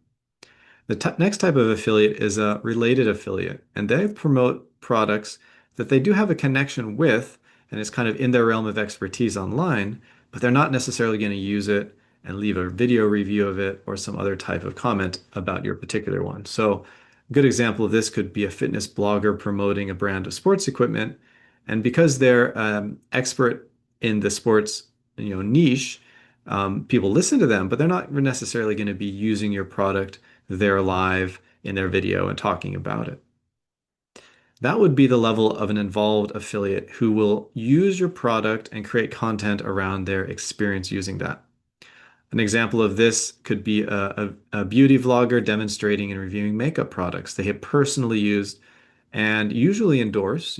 The next type of affiliate is a related affiliate, and they promote products that they do have a connection with, and it's kind of in their realm of expertise online, but they're not necessarily going to use it and leave a video review of it or some other type of comment about your particular one. So, a good example of this could be a fitness blogger promoting a brand of sports equipment, and because they're expert in the sports, niche, people listen to them, but they're not necessarily going to be using your product there live in their video and talking about it. That would be the level of an involved affiliate who will use your product and create content around their experience using that. An example of this could be a beauty vlogger demonstrating and reviewing makeup products they have personally used and usually endorse.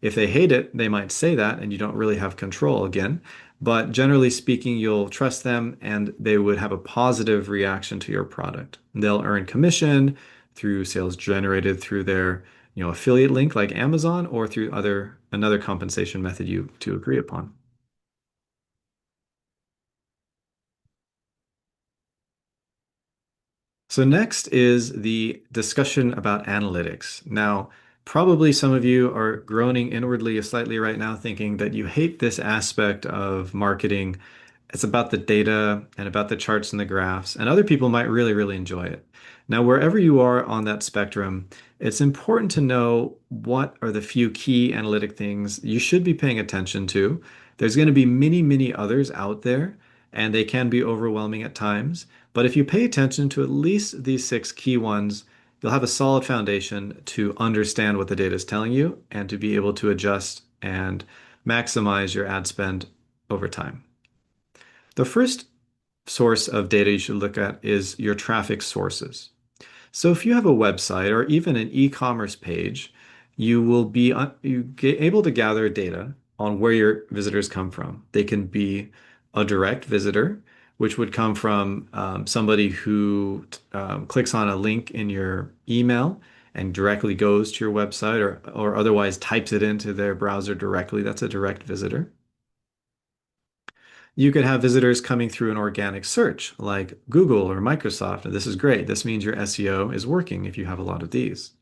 If they hate it, they might say that, and you don't really have control again. But generally speaking, you'll trust them and they would have a positive reaction to your product. They'll earn commission through sales generated through their, affiliate link like Amazon or through another compensation method you to agree upon. So next is the discussion about analytics. Now, probably some of you are groaning inwardly slightly right now, thinking that you hate this aspect of marketing. It's about the data and about the charts and the graphs, and other people might really, really enjoy it. Now, wherever you are on that spectrum, it's important to know what are the few key analytic things you should be paying attention to. There's going to be many, many others out there, and they can be overwhelming at times. But if you pay attention to at least these six key ones, you'll have a solid foundation to understand what the data is telling you and to be able to adjust and maximize your ad spend over time. The first source of data you should look at is your traffic sources. So if you have a website or even an e-commerce page, you will be able to gather data on where your visitors come from. They can be a direct visitor, which would come from somebody who clicks on a link in your email and directly goes to your website or otherwise types it into their browser directly. That's a direct visitor. You could have visitors coming through an organic search like Google or Microsoft. And this is great. This means your SEO is working if you have a lot of these.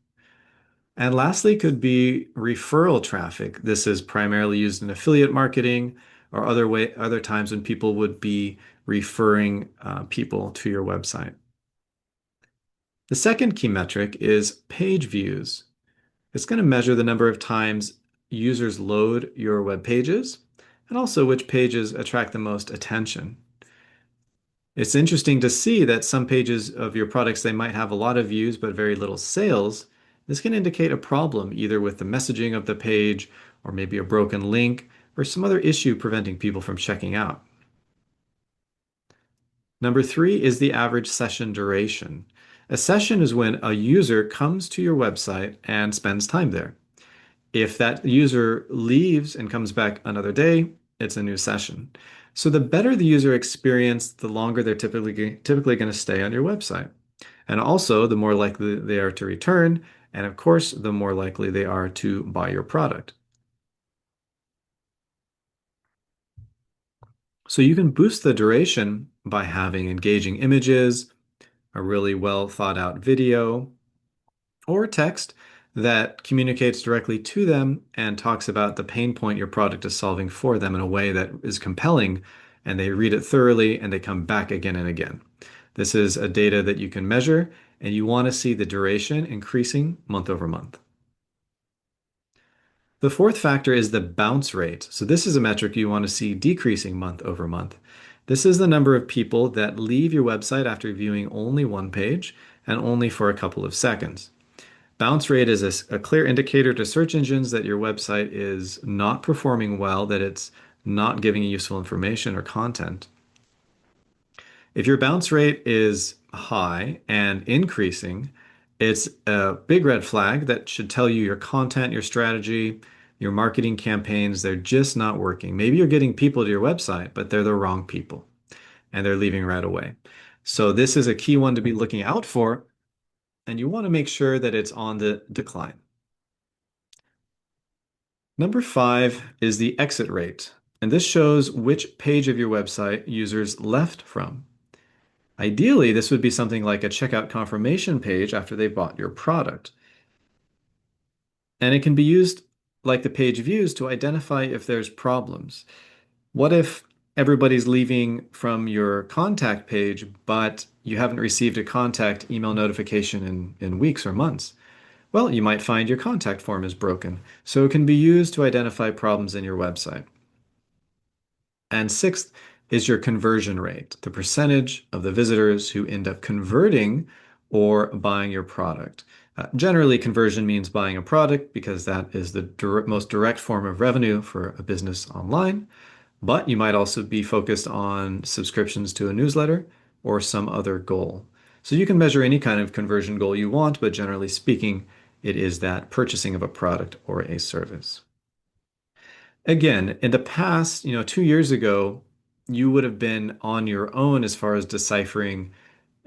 And lastly, could be referral traffic. This is primarily used in affiliate marketing or other times when people would be referring people to your website. The second key metric is page views. It's going to measure the number of times users load your web pages and also which pages attract the most attention. It's interesting to see that some pages of your products, they might have a lot of views but very little sales. This can indicate a problem either with the messaging of the page or maybe a broken link or some other issue preventing people from checking out. Number three is the average session duration. A session is when a user comes to your website and spends time there. If that user leaves and comes back another day, it's a new session. So the better the user experience, the longer they're typically going to stay on your website. And also, the more likely they are to return, and of course, the more likely they are to buy your product. So you can boost the duration by having engaging images, a really well thought out video, or text that communicates directly to them and talks about the pain point your product is solving for them in a way that is compelling, and they read it thoroughly and they come back again and again. This is a data that you can measure, and you want to see the duration increasing month over month. The fourth factor is the bounce rate. So this is a metric you want to see decreasing month over month. This is the number of people that leave your website after viewing only one page and only for a couple of seconds. Bounce rate is a clear indicator to search engines that your website is not performing well, that it's not giving you useful information or content. If your bounce rate is high and increasing, it's a big red flag that should tell you your content, your strategy, your marketing campaigns, they're just not working. Maybe you're getting people to your website, but they're the wrong people and they're leaving right away. So this is a key one to be looking out for, and you want to make sure that it's on the decline. Number 5 is the exit rate, and this shows which page of your website users left from. Ideally, this would be something like a checkout confirmation page after they bought your product. And it can be used like the page views to identify if there's problems. What if everybody's leaving from your contact page, but you haven't received a contact email notification in weeks or months? Well, you might find your contact form is broken, so it can be used to identify problems in your website. And sixth is your conversion rate, the percentage of the visitors who end up converting or buying your product. Generally, conversion means buying a product because that is the most direct form of revenue for a business online. But you might also be focused on subscriptions to a newsletter or some other goal. So you can measure any kind of conversion goal you want, but generally speaking, it is that purchasing of a product or a service. Again, in the past, 2 years ago, you would have been on your own as far as deciphering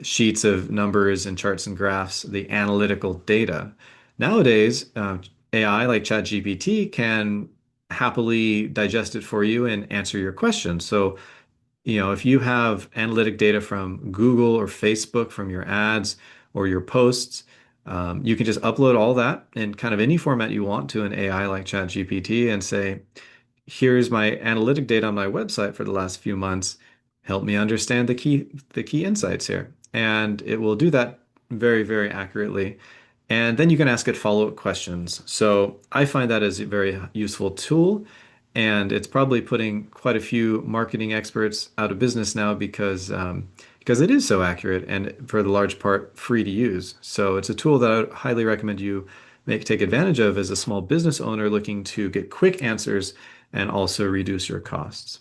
sheets of numbers and charts and graphs, the analytical data. Nowadays, AI like ChatGPT can happily digest it for you and answer your questions. So, if you have analytic data from Google or Facebook from your ads or your posts, you can just upload all that in kind of any format you want to an AI like ChatGPT and say, here's my analytic data on my website for the last few months. Help me understand the key insights here. And it will do that very, very accurately. And then you can ask it follow-up questions. So I find that as a very useful tool. And it's probably putting quite a few marketing experts out of business now because it is so accurate and for the large part free to use. So it's a tool that I would highly recommend you take advantage of as a small business owner looking to get quick answers and also reduce your costs.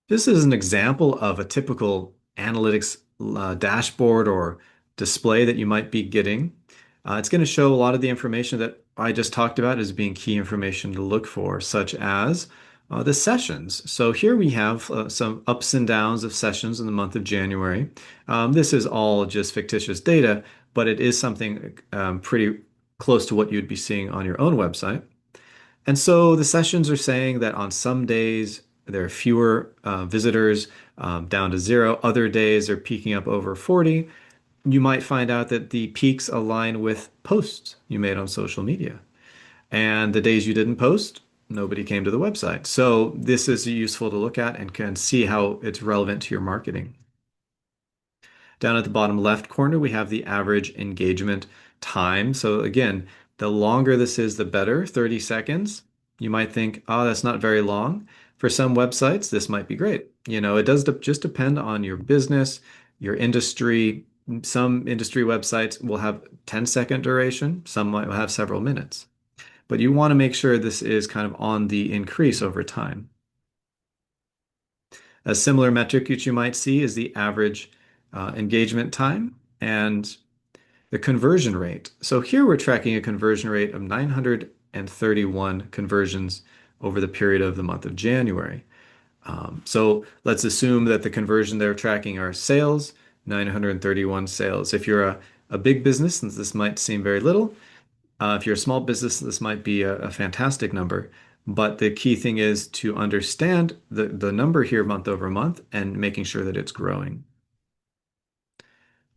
This is an example of a typical analytics dashboard or display that you might be getting. It's going to show a lot of the information that I just talked about as being key information to look for, such as the sessions. So here we have some ups and downs of sessions in the month of January. This is all just fictitious data, but it is something pretty close to what you'd be seeing on your own website. And so the sessions are saying that on some days there are fewer visitors, down to 0. Other days they're peaking up over 40. You might find out that the peaks align with posts you made on social media. And the days you didn't post, nobody came to the website. So this is useful to look at and can see how it's relevant to your marketing. Down at the bottom left corner, we have the average engagement time. So again, the longer this is, the better, 30 seconds. You might think, oh, that's not very long. For some websites, this might be great. It does just depend on your business, your industry. Some industry websites will have 10-second duration. Some might have several minutes. But you want to make sure this is kind of on the increase over time. A similar metric that you might see is the average engagement time and the conversion rate. So here we're tracking a conversion rate of 931 conversions over the period of the month of January. So let's assume that the conversion they're tracking are sales, 931 sales. If you're a big business, and this might seem very little, if you're a small business, this might be a fantastic number. But the key thing is to understand the number here month over month and making sure that it's growing.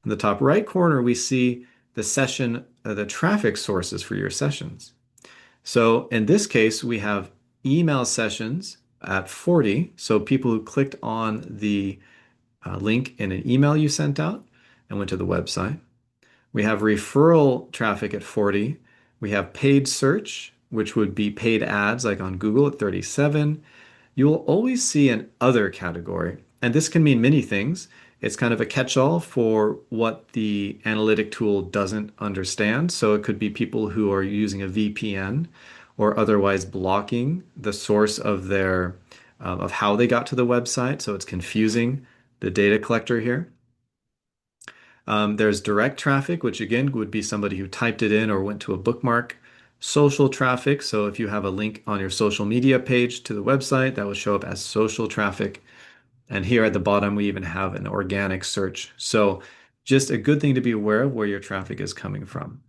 In the top right corner, we see the traffic sources for your sessions. So in this case, we have email sessions at 40. So people who clicked on the link in an email you sent out and went to the website. We have referral traffic at 40. We have paid search, which would be paid ads like on Google at 37. You will always see an other category, and this can mean many things. It's kind of a catch-all for what the analytic tool doesn't understand. So it could be people who are using a VPN or otherwise blocking the source of their of how they got to the website. So it's confusing the data collector here. There's direct traffic, which again would be somebody who typed it in or went to a bookmark. Social traffic, so if you have a link on your social media page to the website, that will show up as social traffic. And here at the bottom, we even have an organic search. So just a good thing to be aware of where your traffic is coming from.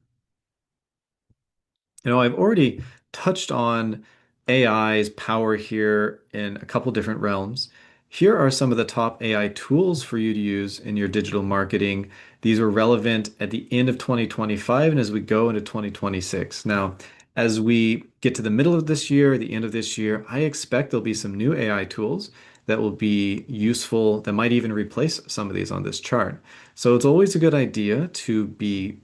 I've already touched on AI's power here in a couple different realms. Here are some of the top AI tools for you to use in your digital marketing. These were relevant at the end of 2025 and as we go into 2026. Now, as we get to the middle of this year, the end of this year, I expect there'll be some new AI tools that will be useful, that might even replace some of these on this chart. So it's always a good idea to be,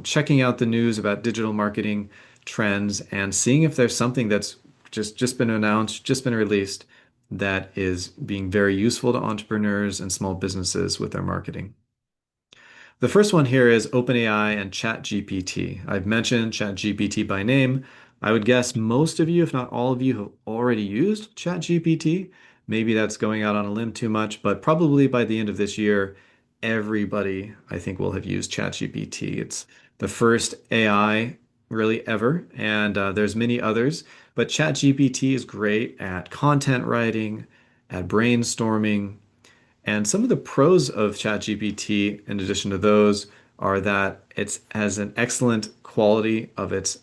checking out the news about digital marketing trends and seeing if there's something that's just been announced, just been released that is being very useful to entrepreneurs and small businesses with their marketing. The first one here is OpenAI and ChatGPT. I've mentioned ChatGPT by name. I would guess most of you, if not all of you, have already used ChatGPT. Maybe that's going out on a limb too much, but probably by the end of this year, everybody, I think, will have used ChatGPT. It's the first AI really ever, and there's many others. But ChatGPT is great at content writing, at brainstorming, and some of the pros of ChatGPT, in addition to those, are that it has an excellent quality of its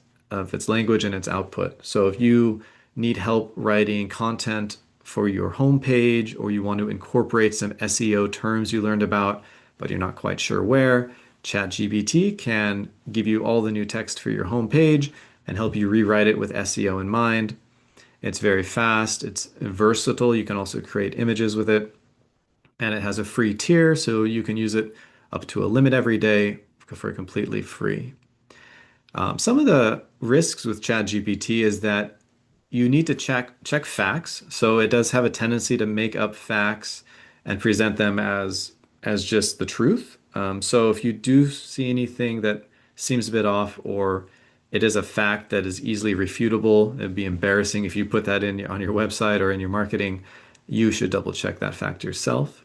language and its output. So if you need help writing content for your homepage, or you want to incorporate some SEO terms you learned about, but you're not quite sure where, ChatGPT can give you all the new text for your homepage and help you rewrite it with SEO in mind. It's very fast, it's versatile. You can also create images with it, and it has a free tier, so you can use it up to a limit every day for completely free. Some of the risks with ChatGPT is that you need to check facts. So it does have a tendency to make up facts and present them as just the truth. So if you do see anything that seems a bit off, or it is a fact that is easily refutable, it'd be embarrassing if you put that in on your website or in your marketing. You should double check that fact yourself.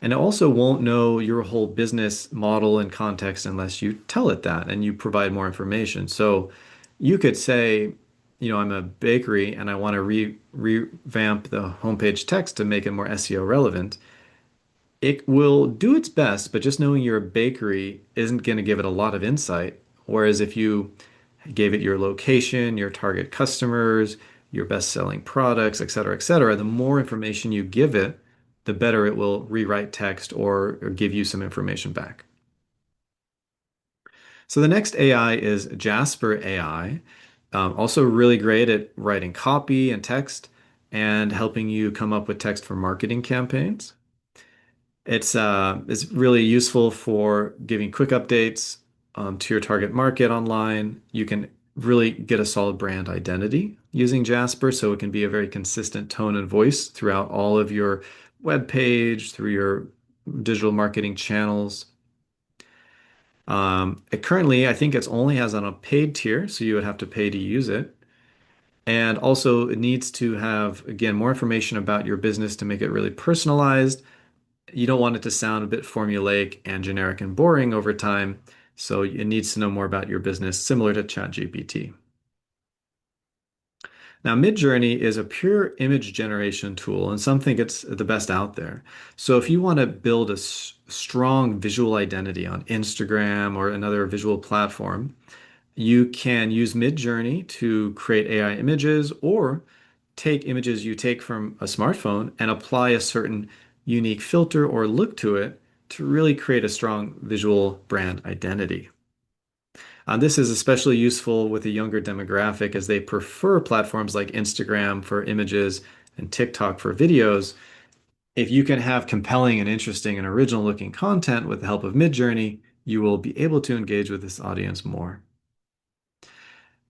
And it also won't know your whole business model and context unless you tell it that and you provide more information. So you could say, I'm a bakery and I want to revamp the homepage text to make it more SEO relevant. It will do its best, but just knowing you're a bakery isn't going to give it a lot of insight. Whereas if you gave it your location, your target customers, your best-selling products, et cetera, the more information you give it, the better it will rewrite text or give you some information back. So the next AI is Jasper AI, also really great at writing copy and text and helping you come up with text for marketing campaigns. It's really useful for giving quick updates to your target market online. You can really get a solid brand identity using Jasper, so it can be a very consistent tone and voice throughout all of your web page, through your digital marketing channels. Currently, I think it's only has on a paid tier, so you would have to pay to use it. And also, it needs to have, again, more information about your business to make it really personalized. You don't want it to sound a bit formulaic and generic and boring over time. So it needs to know more about your business, similar to ChatGPT. Now, Midjourney is a pure image generation tool, and some think it's the best out there. So if you want to build a strong visual identity on Instagram or another visual platform, you can use Midjourney to create AI images or take images you take from a smartphone and apply a certain unique filter or look to it to really create a strong visual brand identity. This is especially useful with a younger demographic as they prefer platforms like Instagram for images and TikTok for videos. If you can have compelling and interesting and original looking content with the help of Midjourney, you will be able to engage with this audience more.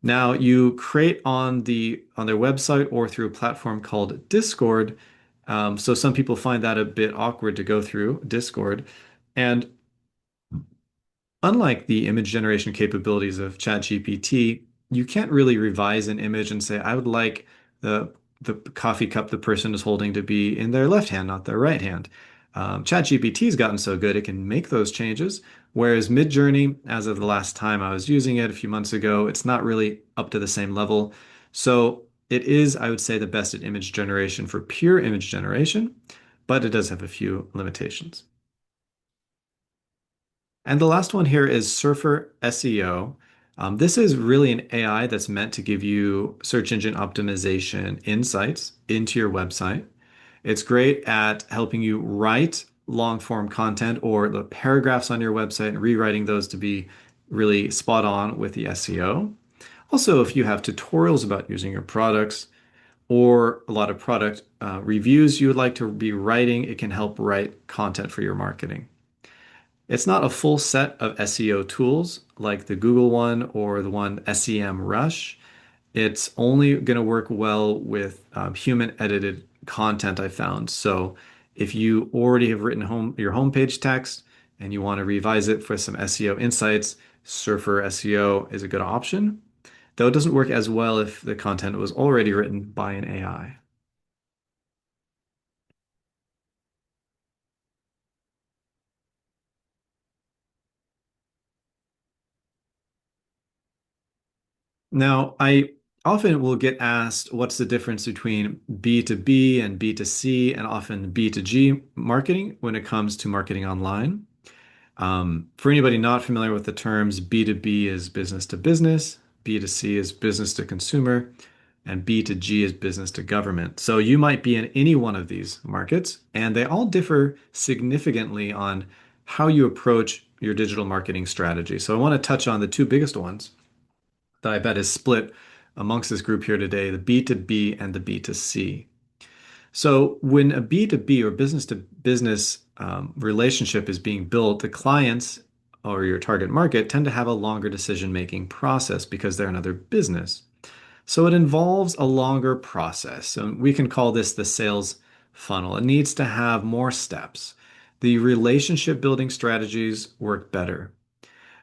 Now, you create on their website or through a platform called Discord. So some people find that a bit awkward to go through Discord. And unlike the image generation capabilities of ChatGPT, you can't really revise an image and say, I would like the coffee cup the person is holding to be in their left hand, not their right hand. ChatGPT's gotten so good it can make those changes, whereas Midjourney, as of the last time I was using it a few months ago, it's not really up to the same level. So it is, I would say, the best at image generation for pure image generation, but it does have a few limitations. And the last one here is Surfer SEO. This is really an AI that's meant to give you search engine optimization insights into your website. It's great at helping you write long form content or the paragraphs on your website and rewriting those to be really spot on with the SEO. Also, if you have tutorials about using your products or a lot of product reviews you would like to be writing, it can help write content for your marketing. It's not a full set of SEO tools like the Google one or the one SEMrush. It's only going to work well with human edited content, I found. So if you already have written your homepage text and you want to revise it for some SEO insights, Surfer SEO is a good option, though it doesn't work as well if the content was already written by an AI. Now, I often will get asked what's the difference between B2B and B2C and often B2G marketing when it comes to marketing online. For anybody not familiar with the terms, B2B is business to business, B2C is business to consumer, and B2G is business to government. So you might be in any one of these markets, and they all differ significantly on how you approach your digital marketing strategy. So I want to touch on the two biggest ones that I bet is split amongst this group here today, the B2B and the B2C. So when a B2B or business to business relationship is being built, the clients or your target market tend to have a longer decision-making process because they're another business. So it involves a longer process. So we can call this the sales funnel. It needs to have more steps. The relationship building strategies work better.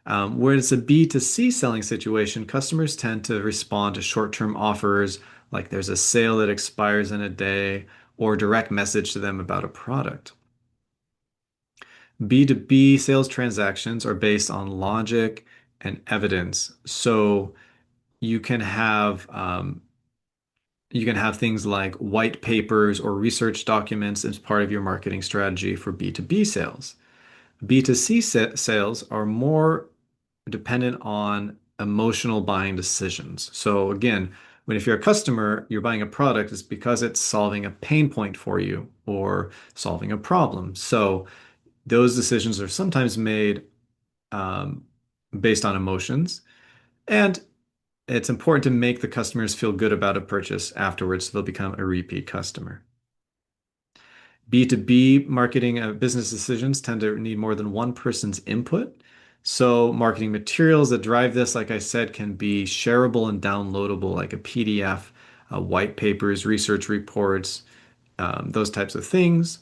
Whereas a B2C selling situation, customers tend to respond to short-term offers, like there's a sale that expires in a day, or direct message to them about a product. B2B sales transactions are based on logic and evidence. So you can have things like white papers or research documents as part of your marketing strategy for B2B sales. B2C sales are more dependent on emotional buying decisions. So again, if you're a customer, you're buying a product, it's because it's solving a pain point for you or solving a problem. So those decisions are sometimes made um, based on emotions. And it's important to make the customers feel good about a purchase afterwards so they'll become a repeat customer. B2B marketing business decisions tend to need more than one person's input. So, marketing materials that drive this, like I said, can be shareable and downloadable, like a PDF, white papers, research reports, those types of things.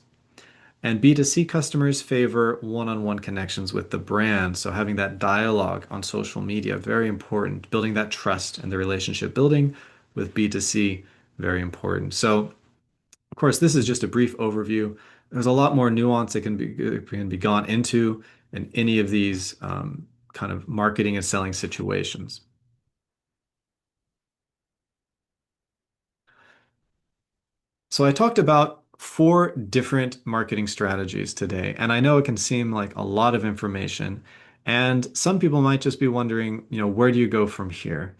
And B2C customers favor one-on-one connections with the brand. So, having that dialogue on social media, very important. Building that trust and the relationship building with B2C, very important. So, of course, this is just a brief overview. There's a lot more nuance that can be gone into in any of these kind of marketing and selling situations. So I talked about four different marketing strategies today, and I know it can seem like a lot of information, and some people might just be wondering, where do you go from here?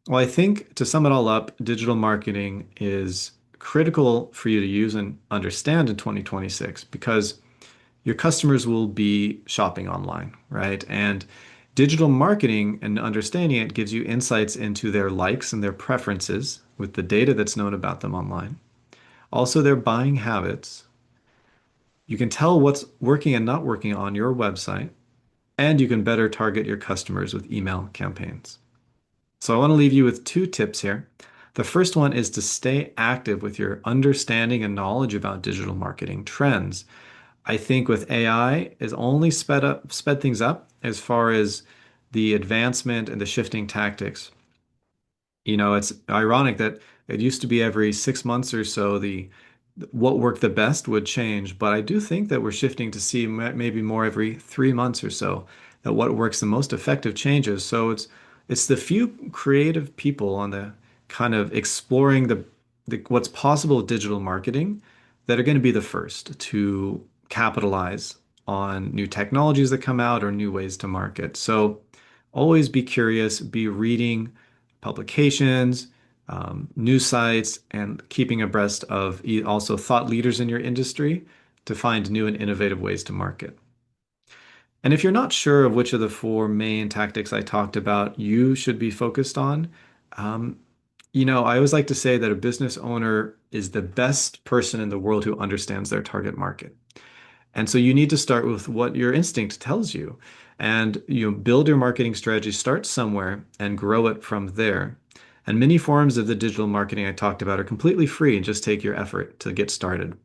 Well, I think to sum it all up, digital marketing is critical for you to use and understand in 2026 because your customers will be shopping online, right? And digital marketing and understanding it gives you insights into their likes and their preferences with the data that's known about them online. Also, their buying habits. You can tell what's working and not working on your website, and you can better target your customers with email campaigns. So I want to leave you with two tips here. The first one is to stay active with your understanding and knowledge about digital marketing trends. I think with AI has only sped things up as far as the advancement and the shifting tactics. It's ironic that it used to be every 6 months or so the what worked the best would change, but I do think that we're shifting to see maybe more every 3 months or so that what works the most effective changes. So it's the few creative people on the kind of exploring the what's possible with digital marketing that are going to be the first to capitalize on new technologies that come out or new ways to market. So always be curious, be reading publications, news sites, and keeping abreast of also thought leaders in your industry to find new and innovative ways to market. And if you're not sure of which of the four main tactics I talked about you should be focused on, um, I always like to say that a business owner is the best person in the world who understands their target market. And so you need to start with what your instinct tells you. And build your marketing strategy, start somewhere and grow it from there. And many forms of the digital marketing I talked about are completely free and just take your effort to get started.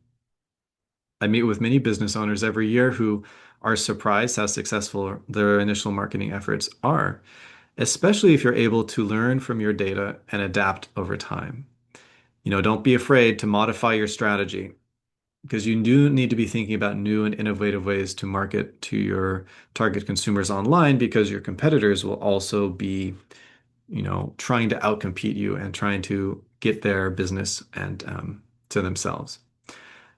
I meet with many business owners every year who are surprised how successful their initial marketing efforts are, especially if you're able to learn from your data and adapt over time. Don't be afraid to modify your strategy because you do need to be thinking about new and innovative ways to market to your target consumers online because your competitors will also be, trying to outcompete you and trying to get their business and to themselves.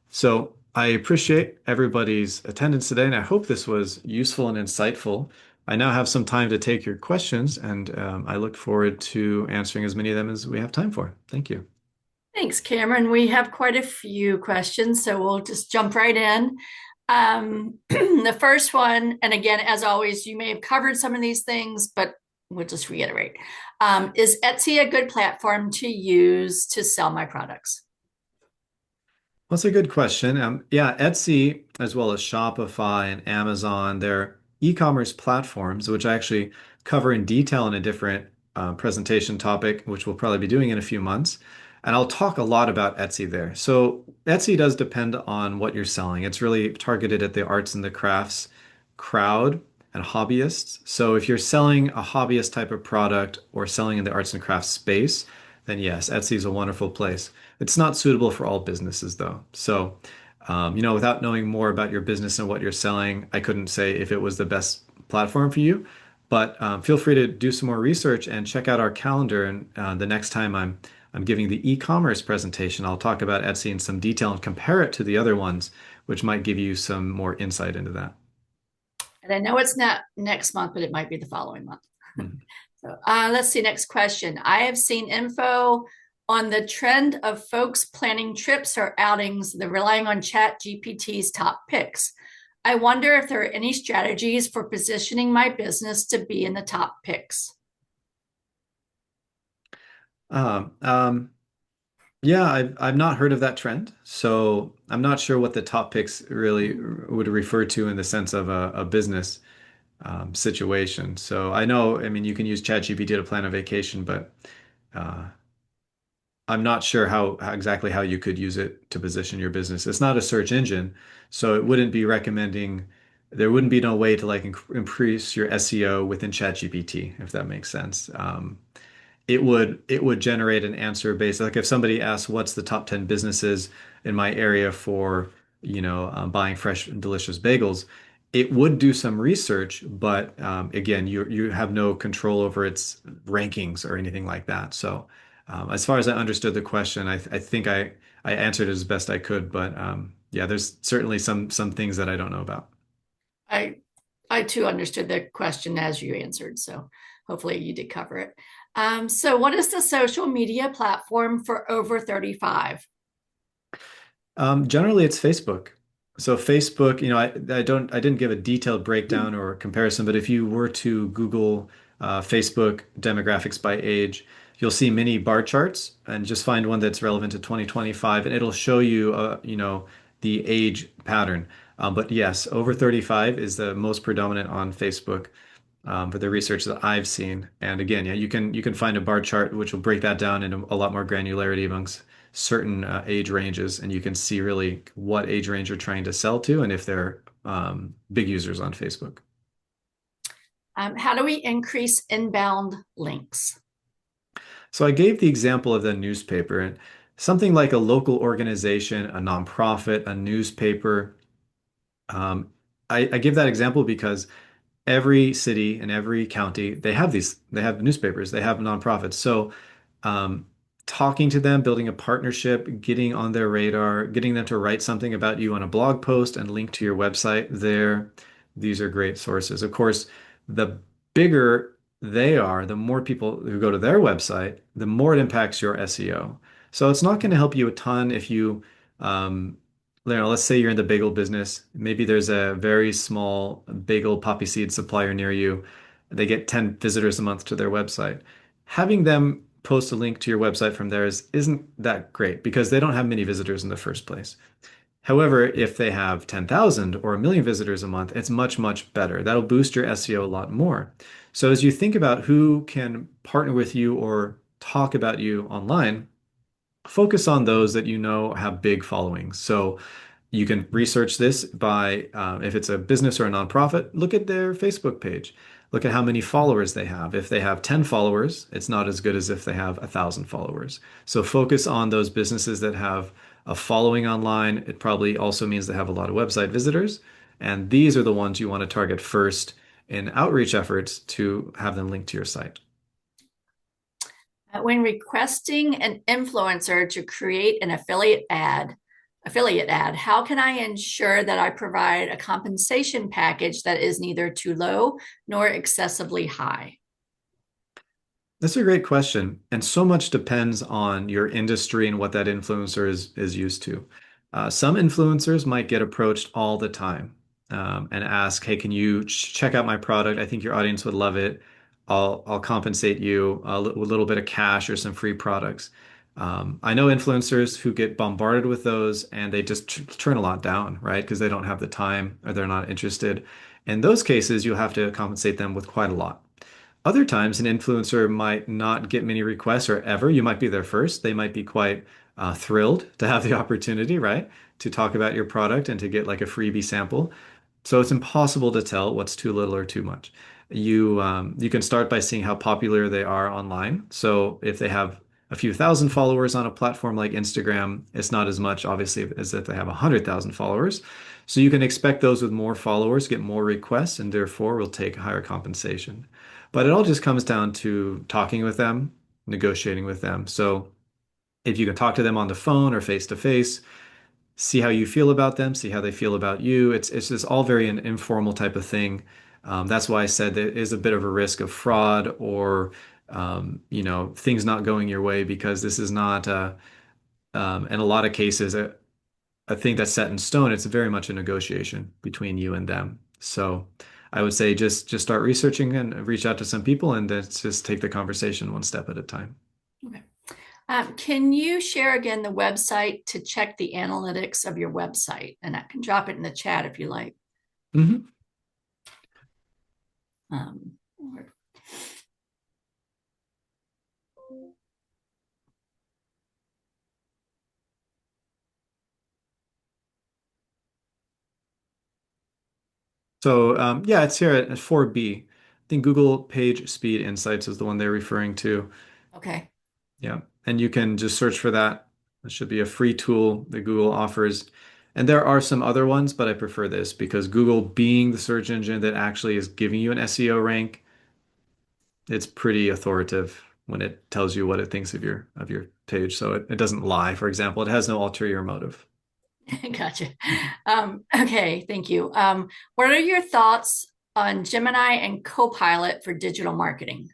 So I appreciate everybody's attendance today, and I hope this was useful and insightful. I now have some time to take your questions, and I look forward to answering as many of them as we have time for. Thank you. Thanks, Cameron. We have quite a few questions, so we'll just jump right in. The first one, and again, as always, you may have covered some of these things, but we'll just reiterate. Is Etsy a good platform to use to sell my products? That's a good question. Yeah, Etsy, as well as Shopify and Amazon, they're e-commerce platforms, which I actually cover in detail in a different presentation topic, which we'll probably be doing in a few months. And I'll talk a lot about Etsy there. So Etsy does depend on what you're selling. It's really targeted at the arts and the crafts crowd and hobbyists. So if you're selling a hobbyist type of product or selling in the arts and crafts space, then yes, Etsy is a wonderful place. It's not suitable for all businesses though. So, without knowing more about your business and what you're selling, I couldn't say if it was the best platform for you. But feel free to do some more research and check out our calendar. And the next time I'm giving the e-commerce presentation, I'll talk about Etsy in some detail and compare it to the other ones, which might give you some more insight into that. And I know it's not next month, but it might be the following month. Mhm. So let's see, next question. I have seen info on the trend of folks planning trips or outings that relying on Chat GPT's top picks. I wonder if there are any strategies for positioning my business to be in the top picks. Um, um, yeah, I've not heard of that trend, so I'm not sure what the top picks really would refer to in the sense of a business situation. So I know, I mean, you can use ChatGPT to plan a vacation, but uh, I'm not sure how exactly how you could use it to position your business. It's not a search engine, so it wouldn't be recommending. There wouldn't be no way to like increase your SEO within ChatGPT, if that makes sense. It would generate an answer based like if somebody asks what's the top 10 businesses in my area for buying fresh and delicious bagels, it would do some research, but again, you have no control over its rankings or anything like that. So as far as I understood the question, I think I answered it as best I could, but yeah, there's certainly some things that I don't know about. I I too understood the question as you answered, so hopefully you did cover it. So what is the social media platform for over 35? Generally, it's Facebook. So Facebook, I didn't give a detailed breakdown or comparison, but if you were to Google Facebook demographics by age, you'll see mini bar charts and just find one that's relevant to 2025, and it'll show you, the age pattern. But yes, over 35 is the most predominant on Facebook, for the research that I've seen. And again, yeah, you can find a bar chart which will break that down in a lot more granularity amongst certain age ranges, and you can see really what age range you're trying to sell to and if they're big users on Facebook. How do we increase inbound links? So I gave the example of the newspaper, and something like a local organization, a nonprofit, a newspaper. Um, I give that example because every city and every county, they have newspapers, they have nonprofits. So, um, talking to them, building a partnership, getting on their radar, getting them to write something about you on a blog post and link to your website there. These are great sources. Of course, the bigger they are, the more people who go to their website, the more it impacts your SEO. So it's not going to help you a ton if um, let's say you're in the bagel business. Maybe there's a very small bagel poppy seed supplier near you. They get 10 visitors a month to their website. Having them post a link to your website from theirs isn't that great because they don't have many visitors in the first place. However, if they have 10,000 or a million visitors a month, it's much, much better. That'll boost your SEO a lot more. So as you think about who can partner with you or talk about you online, focus on those that you know have big followings. So you can research this by, if it's a business or a nonprofit, look at their Facebook page. Look at how many followers they have. If they have 10 followers, it's not as good as if they have 1,000 followers. So focus on those businesses that have a following online. It probably also means they have a lot of website visitors. And these are the ones you want to target first in outreach efforts to have them linked to your site. When requesting an influencer to create an affiliate ad, how can I ensure that I provide a compensation package that is neither too low nor excessively high? That's a great question. And so much depends on your industry and what that influencer is used to. Some influencers might get approached all the time, and ask, "Hey, can you check out my product? I think your audience would love it. I'll compensate you a little bit of cash or some free products." I know influencers who get bombarded with those and they just turn a lot down, right? Because they don't have the time or they're not interested. In those cases, you'll have to compensate them with quite a lot. Other times, an influencer might not get many requests or ever. You might be there first. They might be quite thrilled to have the opportunity, right, to talk about your product and to get like a freebie sample. So it's impossible to tell what's too little or too much. You can start by seeing how popular they are online. So if they have a few thousand followers on a platform like Instagram, it's not as much, obviously, as if they have 100,000 followers. So you can expect those with more followers get more requests and therefore will take higher compensation. But it all just comes down to talking with them, negotiating with them. So if you can talk to them on the phone or face to face, see how you feel about them, see how they feel about you. It's just all very an informal type of thing. That's why I said there is a bit of a risk of fraud or things not going your way because this is not in a lot of cases a thing that's set in stone. It's very much a negotiation between you and them. So I would say just start researching and reach out to some people and then just take the conversation one step at a time. Okay. Can you share again the website to check the analytics of your website? And I can drop it in the chat if you like. Mhm. Um, So yeah, it's here at 4B. I think Google Page Speed Insights is the one they're referring to. okay. Yeah. And you can just search for that. It should be a free tool that Google offers. And there are some other ones, but I prefer this because Google being the search engine that actually is giving you an SEO rank, it's pretty authoritative when it tells you what it thinks of your page. So it doesn't lie, for example. It has no ulterior motive. Gotcha. Okay, thank you. What are your thoughts on Gemini and Copilot for digital marketing?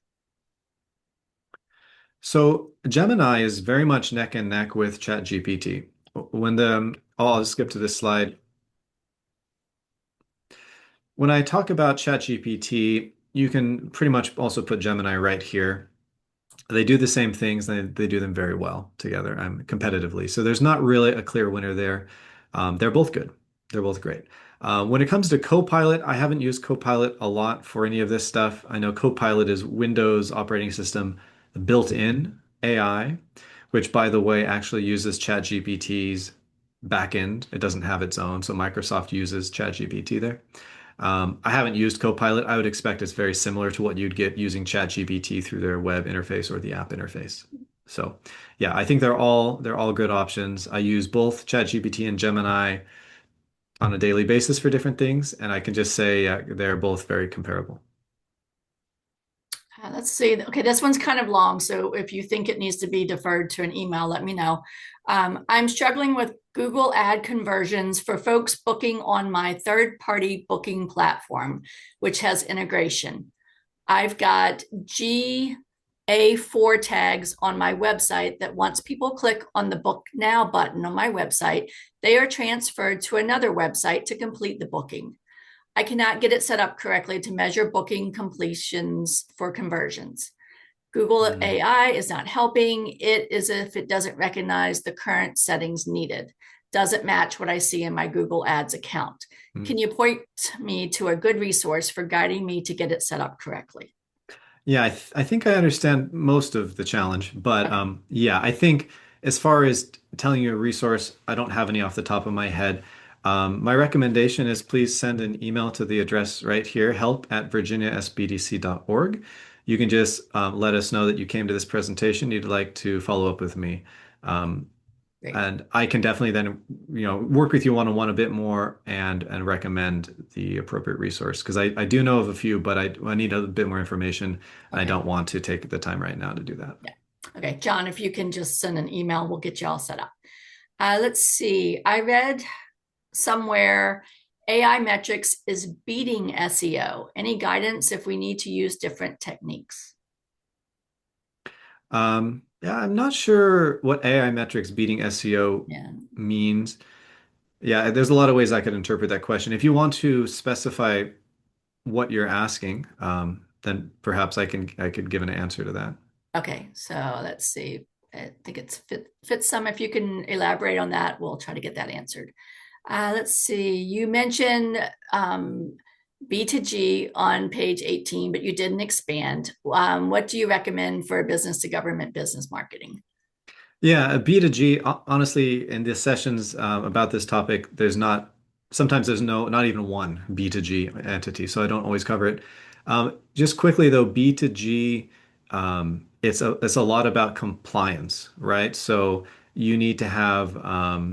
So Gemini is very much neck and neck with ChatGPT. I'll skip to this slide. When I talk about ChatGPT, you can pretty much also put Gemini right here. They do the same things. They do them very well together, competitively. So there's not really a clear winner there. They're both good. They're both great. When it comes to Copilot, I haven't used Copilot a lot for any of this stuff. I know Copilot is Windows operating system built-in AI, which, by the way, actually uses ChatGPT's backend. It doesn't have its own, so Microsoft uses ChatGPT there. I haven't used Copilot. I would expect it's very similar to what you'd get using ChatGPT through their web interface or the app interface. So, yeah, I think they're all good options. I use both ChatGPT and Gemini on a daily basis for different things, and I can just say they're both very comparable. Let's see. Okay, this one's kind of long. So if you think it needs to be deferred to an email, let me know. I'm struggling with Google ad conversions for folks booking on my third-party booking platform, which has integration. I've got GA4 tags on my website that once people click on the Book Now button on my website, they are transferred to another website to complete the booking. I cannot get it set up correctly to measure booking completions for conversions. Google Mm. AI is not helping. It is if it doesn't recognize the current settings needed. Doesn't match what I see in my Google Ads account. Mm. Can you point me to a good resource for guiding me to get it set up correctly? Yeah, I think I understand most of the challenge, but Okay. yeah, I think as far as telling you a resource, I don't have any off the top of my head. My recommendation is please send an email to the address right here, help@virginiasbdc.org. You can just let us know that you came to this presentation, you'd like to follow up with me. Um, Great. and I can definitely then, work with you one-on-one a bit more and recommend the appropriate resource because I do know of a few, but I need a bit more information and I Okay. don't want to take the time right now to do that. Yeah. Okay. John, if you can just send an email, we'll get you all set up. Let's see. I read somewhere AI metrics is beating SEO. Any guidance if we need to use different techniques? Yeah, I'm not sure what AI metrics beating SEO Yeah. means. Yeah, there's a lot of ways I could interpret that question. If you want to specify what you're asking, then perhaps I could give an answer to that. Okay. So let's see. I think it's fits some. If you can elaborate on that, we'll try to get that answered. Let's see. You mentioned B2G on page 18, but you didn't expand. What do you recommend for business to government business marketing? Yeah, a B2G, honestly, in the sessions about this topic, sometimes there's not even one B2G entity, so I don't always cover it. Just quickly though, B2G, it's a lot about compliance, right? So you need to have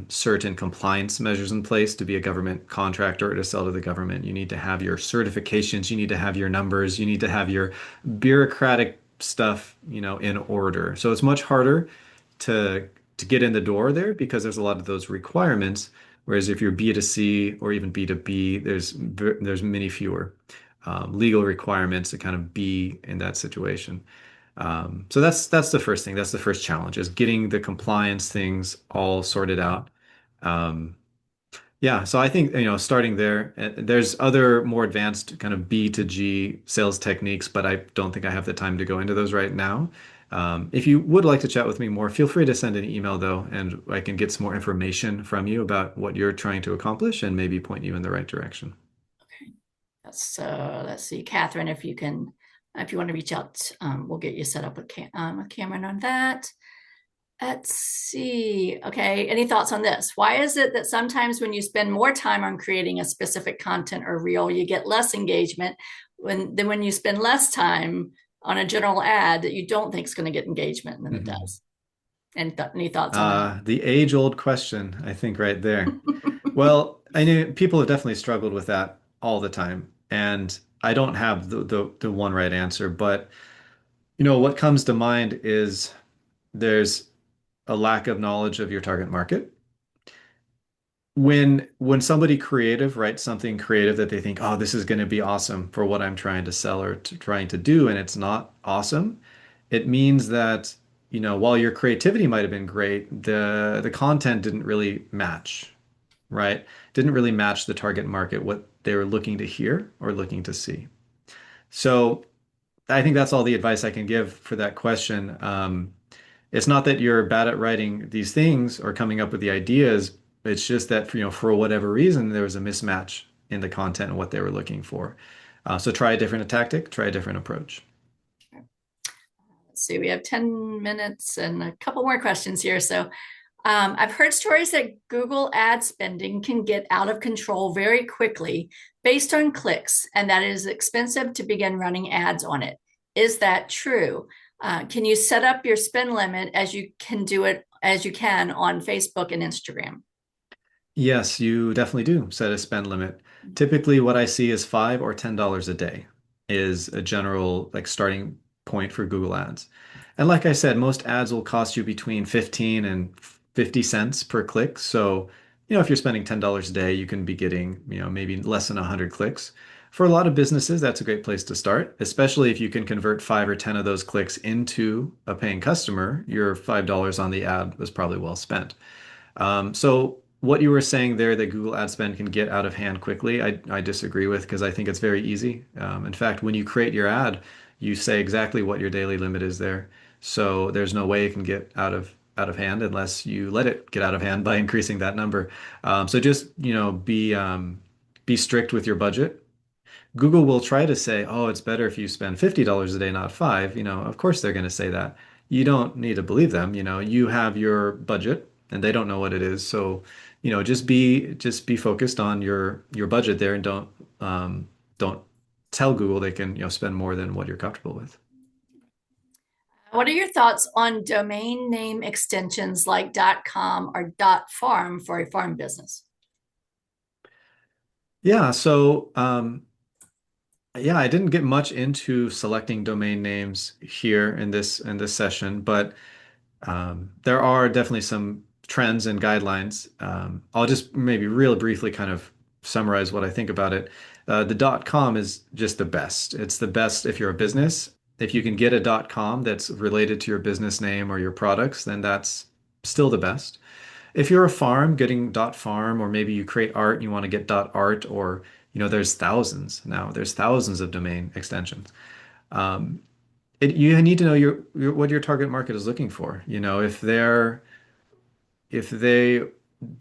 certain compliance measures in place to be a government contractor or to sell to the government. You need to have your certifications, you need to have your numbers, you need to have your bureaucratic stuff, in order. So it's much harder to get in the door there because there's a lot of those requirements. Whereas if you're B2C or even B2B, there's many fewer legal requirements to kind of be in that situation. So that's the first thing. That's the first challenge is getting the compliance things all sorted out. Um, yeah, so I think, starting there, there's other more advanced kind of B2G sales techniques, but I don't think I have the time to go into those right now. If you would like to chat with me more, feel free to send an email though, and I can get some more information from you about what you're trying to accomplish and maybe point you in the right direction. So let's see, Catherine, if you can, if you want to reach out, we'll get you set up with Cameron on that. Let's see. Okay, any thoughts on this? Why is it that sometimes when you spend more time on creating a specific content or reel, you get less engagement than when you spend less time on a general ad that you don't think is going to get engagement and then it Mhm. does? And any thoughts on that? The age-old question, I think, right there. Well, I know people have definitely struggled with that all the time, and I don't have the one right answer, but what comes to mind is there's a lack of knowledge of your target market. When somebody creative writes something creative that they think, oh, this is going to be awesome for what I'm trying to sell or trying to do, and it's not awesome, it means that, while your creativity might have been great, the content didn't really match, right? Didn't really match the target market, they were looking to hear or looking to see. So I think that's all the advice I can give for that question. It's not that you're bad at writing these things or coming up with the ideas. It's just that for whatever reason, there was a mismatch in the content and what they were looking for. So try a different tactic, try a different approach. Let's see, we have 10 minutes and a couple more questions here. So I've heard stories that Google ad spending can get out of control very quickly based on clicks, and that it is expensive to begin running ads on it. Is that true? Can you set up your spend limit as you can do it as you can on Facebook and Instagram? Yes, you definitely do set a spend limit. Typically, what I see is $5 or $10 a day is a general like starting point for Google Ads. And like I said, most ads will cost you between 15 and 50 cents per click. So, if you're spending $10 a day, you can be getting, maybe less than 100 clicks. For a lot of businesses, that's a great place to start, especially if you can convert 5 or 10 of those clicks into a paying customer. Your $5 on the ad was probably well spent. So what you were saying there that Google ad spend can get out of hand quickly, I disagree with because I think it's very easy. In fact, when you create your ad, you say exactly what your daily limit is there. So there's no way it can get out of hand unless you let it get out of hand by increasing that number. So just be strict with your budget. Google will try to say, oh, it's better if you spend $50 a day, not five. Of course they're going to say that. You don't need to believe them. You have your budget and they don't know what it is. So, just be focused on your budget there and don't tell Google they can, spend more than what you're comfortable with. What are your thoughts on domain name extensions like .com or .farm for a farm business? Yeah, so yeah, I didn't get much into selecting domain names here in this session, but there are definitely some trends and guidelines. I'll just maybe real briefly kind of summarize what I think about it. The .com is just the best. It's the best if you're a business. If you can get a .com that's related to your business name or your products, then that's still the best. If you're a farm, getting .farm, or maybe you create art and you want to get .art, or there's thousands now. There's thousands of domain extensions. Um, you need to know what your target market is looking for. If they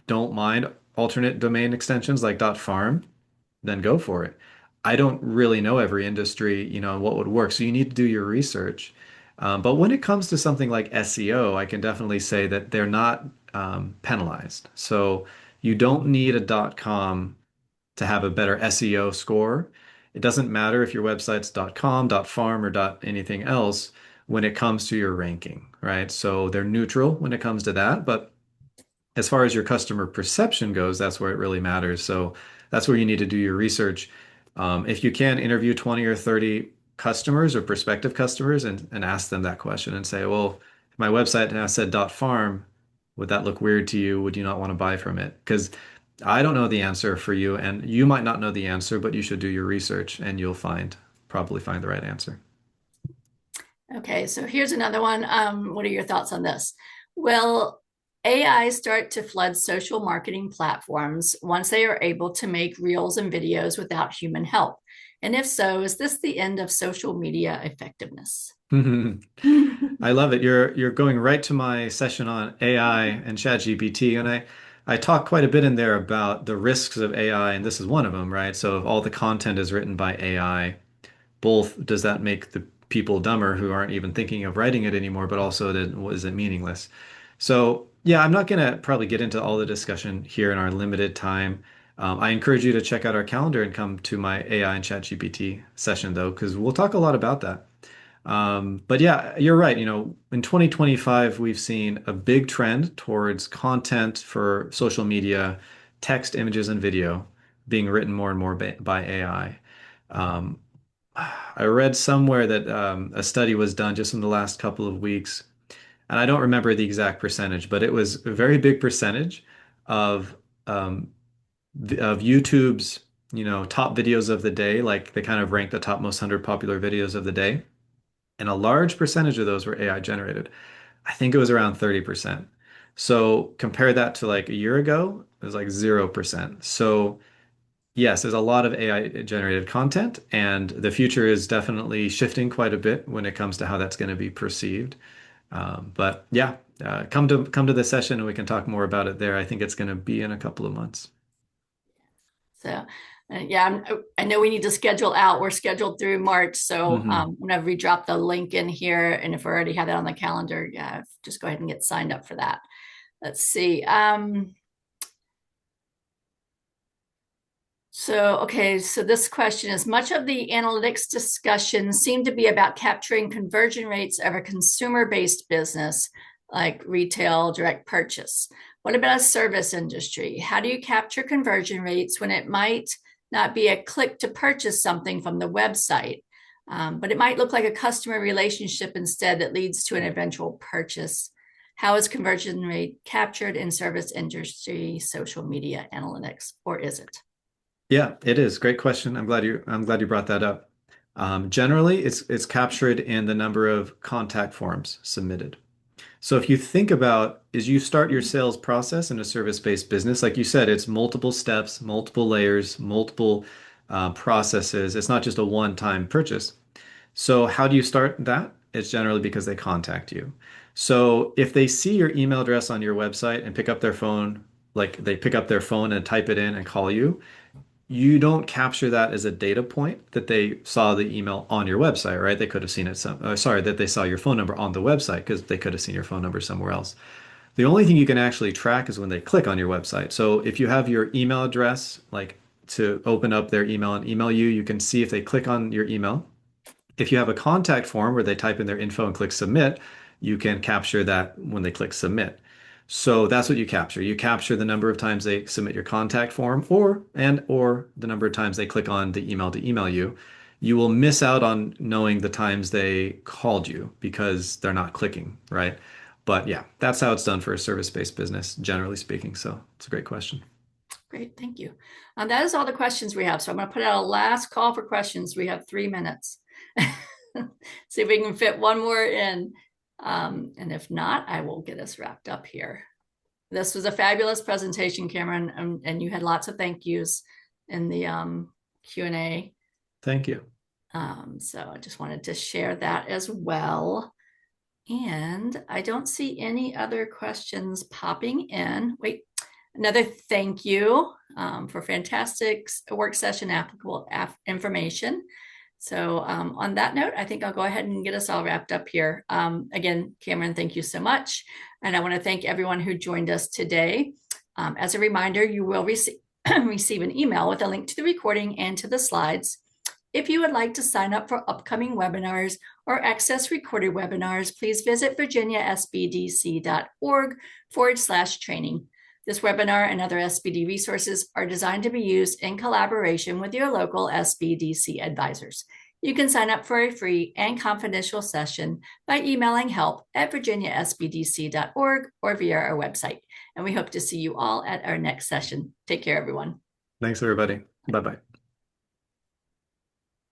don't mind alternate domain extensions like .farm, then go for it. I don't really know every industry, what would work. So you need to do your research. But when it comes to something like SEO, I can definitely say that they're not penalized. So you don't need a .com to have a better SEO score. It doesn't matter if your website's .com, .farm, or anything else when it comes to your ranking, right? So they're neutral when it comes to that, but as far as your customer perception goes, that's where it really matters. So that's where you need to do your research. If you can interview 20 or 30 customers or prospective customers and ask them that question and say, well, if my website now said .farm, would that look weird to you? Would you not want to buy from it? Because I don't know the answer for you, and you might not know the answer, but you should do your research and you'll probably find the right answer. Okay, so here's another one. What are your thoughts on this? Will AI start to flood social marketing platforms once they are able to make reels and videos without human help? And if so, is this the end of social media effectiveness? I love it. You're going right to my session on AI and ChatGPT, and I talk quite a bit in there about the risks of AI, and this is one of them, right? So if all the content is written by AI, both does that make the people dumber who aren't even thinking of writing it anymore, but also then is it meaningless? So yeah, I'm not gonna probably get into all the discussion here in our limited time. I encourage you to check out our calendar and come to my AI and ChatGPT session though, because we'll talk a lot about that. But yeah, you're right. In 2025, we've seen a big trend towards content for social media, text, images, and video being written more and more by AI. Um, I read somewhere that a study was done just in the last couple of weeks, and I don't remember the exact percentage, but it was a very big percentage of um, of YouTube's, top videos of the day, like they kind of rank the top most 100 popular videos of the day. And a large percentage of those were AI generated. I think it was around 30%. So compare that to like a year ago, it was like 0%. So Yes, there's a lot of AI generated content, and the future is definitely shifting quite a bit when it comes to how that's going to be perceived. But yeah, come to the session and we can talk more about it there. I think it's going to be in a couple of months. So, yeah, I know we need to schedule out. We're scheduled through March. So, Hmm. whenever we drop the link in here, and if we already have that on the calendar, yeah, just go ahead and get signed up for that. Let's see. Okay, so this question is much of the analytics discussion seem to be about capturing conversion rates of a consumer-based business like retail direct purchase. What about a service industry? How do you capture conversion rates when it might not be a click to purchase something from the website, but it might look like a customer relationship instead that leads to an eventual purchase? How is conversion rate captured in service industry social media analytics, or is it? Yeah, it is. Great question. I'm glad you brought that up. Generally, it's captured in the number of contact forms submitted. So if you think about as you start your sales process in a service-based business, like you said, it's multiple steps, multiple layers, multiple processes. It's not just a one-time purchase. So how do you start that? It's generally because they contact you. So if they see your email address on your website and pick up their phone, like they pick up their phone and type it in and call you, you don't capture that as a data point that they saw the email on your website, right? They could have seen it that they saw your phone number on the website because they could have seen your phone number somewhere else. The only thing you can actually track is when they click on your website. So if you have your email address, like to open up their email and email you, you can see if they click on your email. If you have a contact form where they type in their info and click submit, you can capture that when they click submit. So that's what you capture. You capture the number of times they submit your contact form or the number of times they click on the email to email you. You will miss out on knowing the times they called you because they're not clicking, right? But yeah, that's how it's done for a service-based business, generally speaking. So it's a great question. Great, thank you. That is all the questions we have. So I'm going to put out a last call for questions. We have 3 minutes. See if we can fit one more in. And if not, I will get us wrapped up here. This was a fabulous presentation, Cameron, and you had lots of thank yous in the Q&A. Thank you. So I just wanted to share that as well. And I don't see any other questions popping in. Wait, another thank you for fantastic work session applicable information. So on that note, I think I'll go ahead and get us all wrapped up here. Again, Cameron, thank you so much. And I want to thank everyone who joined us today. As a reminder, you will receive an email with a link to the recording and to the slides. If you would like to sign up for upcoming webinars or access recorded webinars, please visit virginiasbdc.org/training. This webinar and other SBD resources are designed to be used in collaboration with your local SBDC advisors. You can sign up for a free and confidential session by emailing help@virginiasbdc.org or via our website. And we hope to see you all at our next session. Take care, everyone. Thanks, everybody. Bye-bye.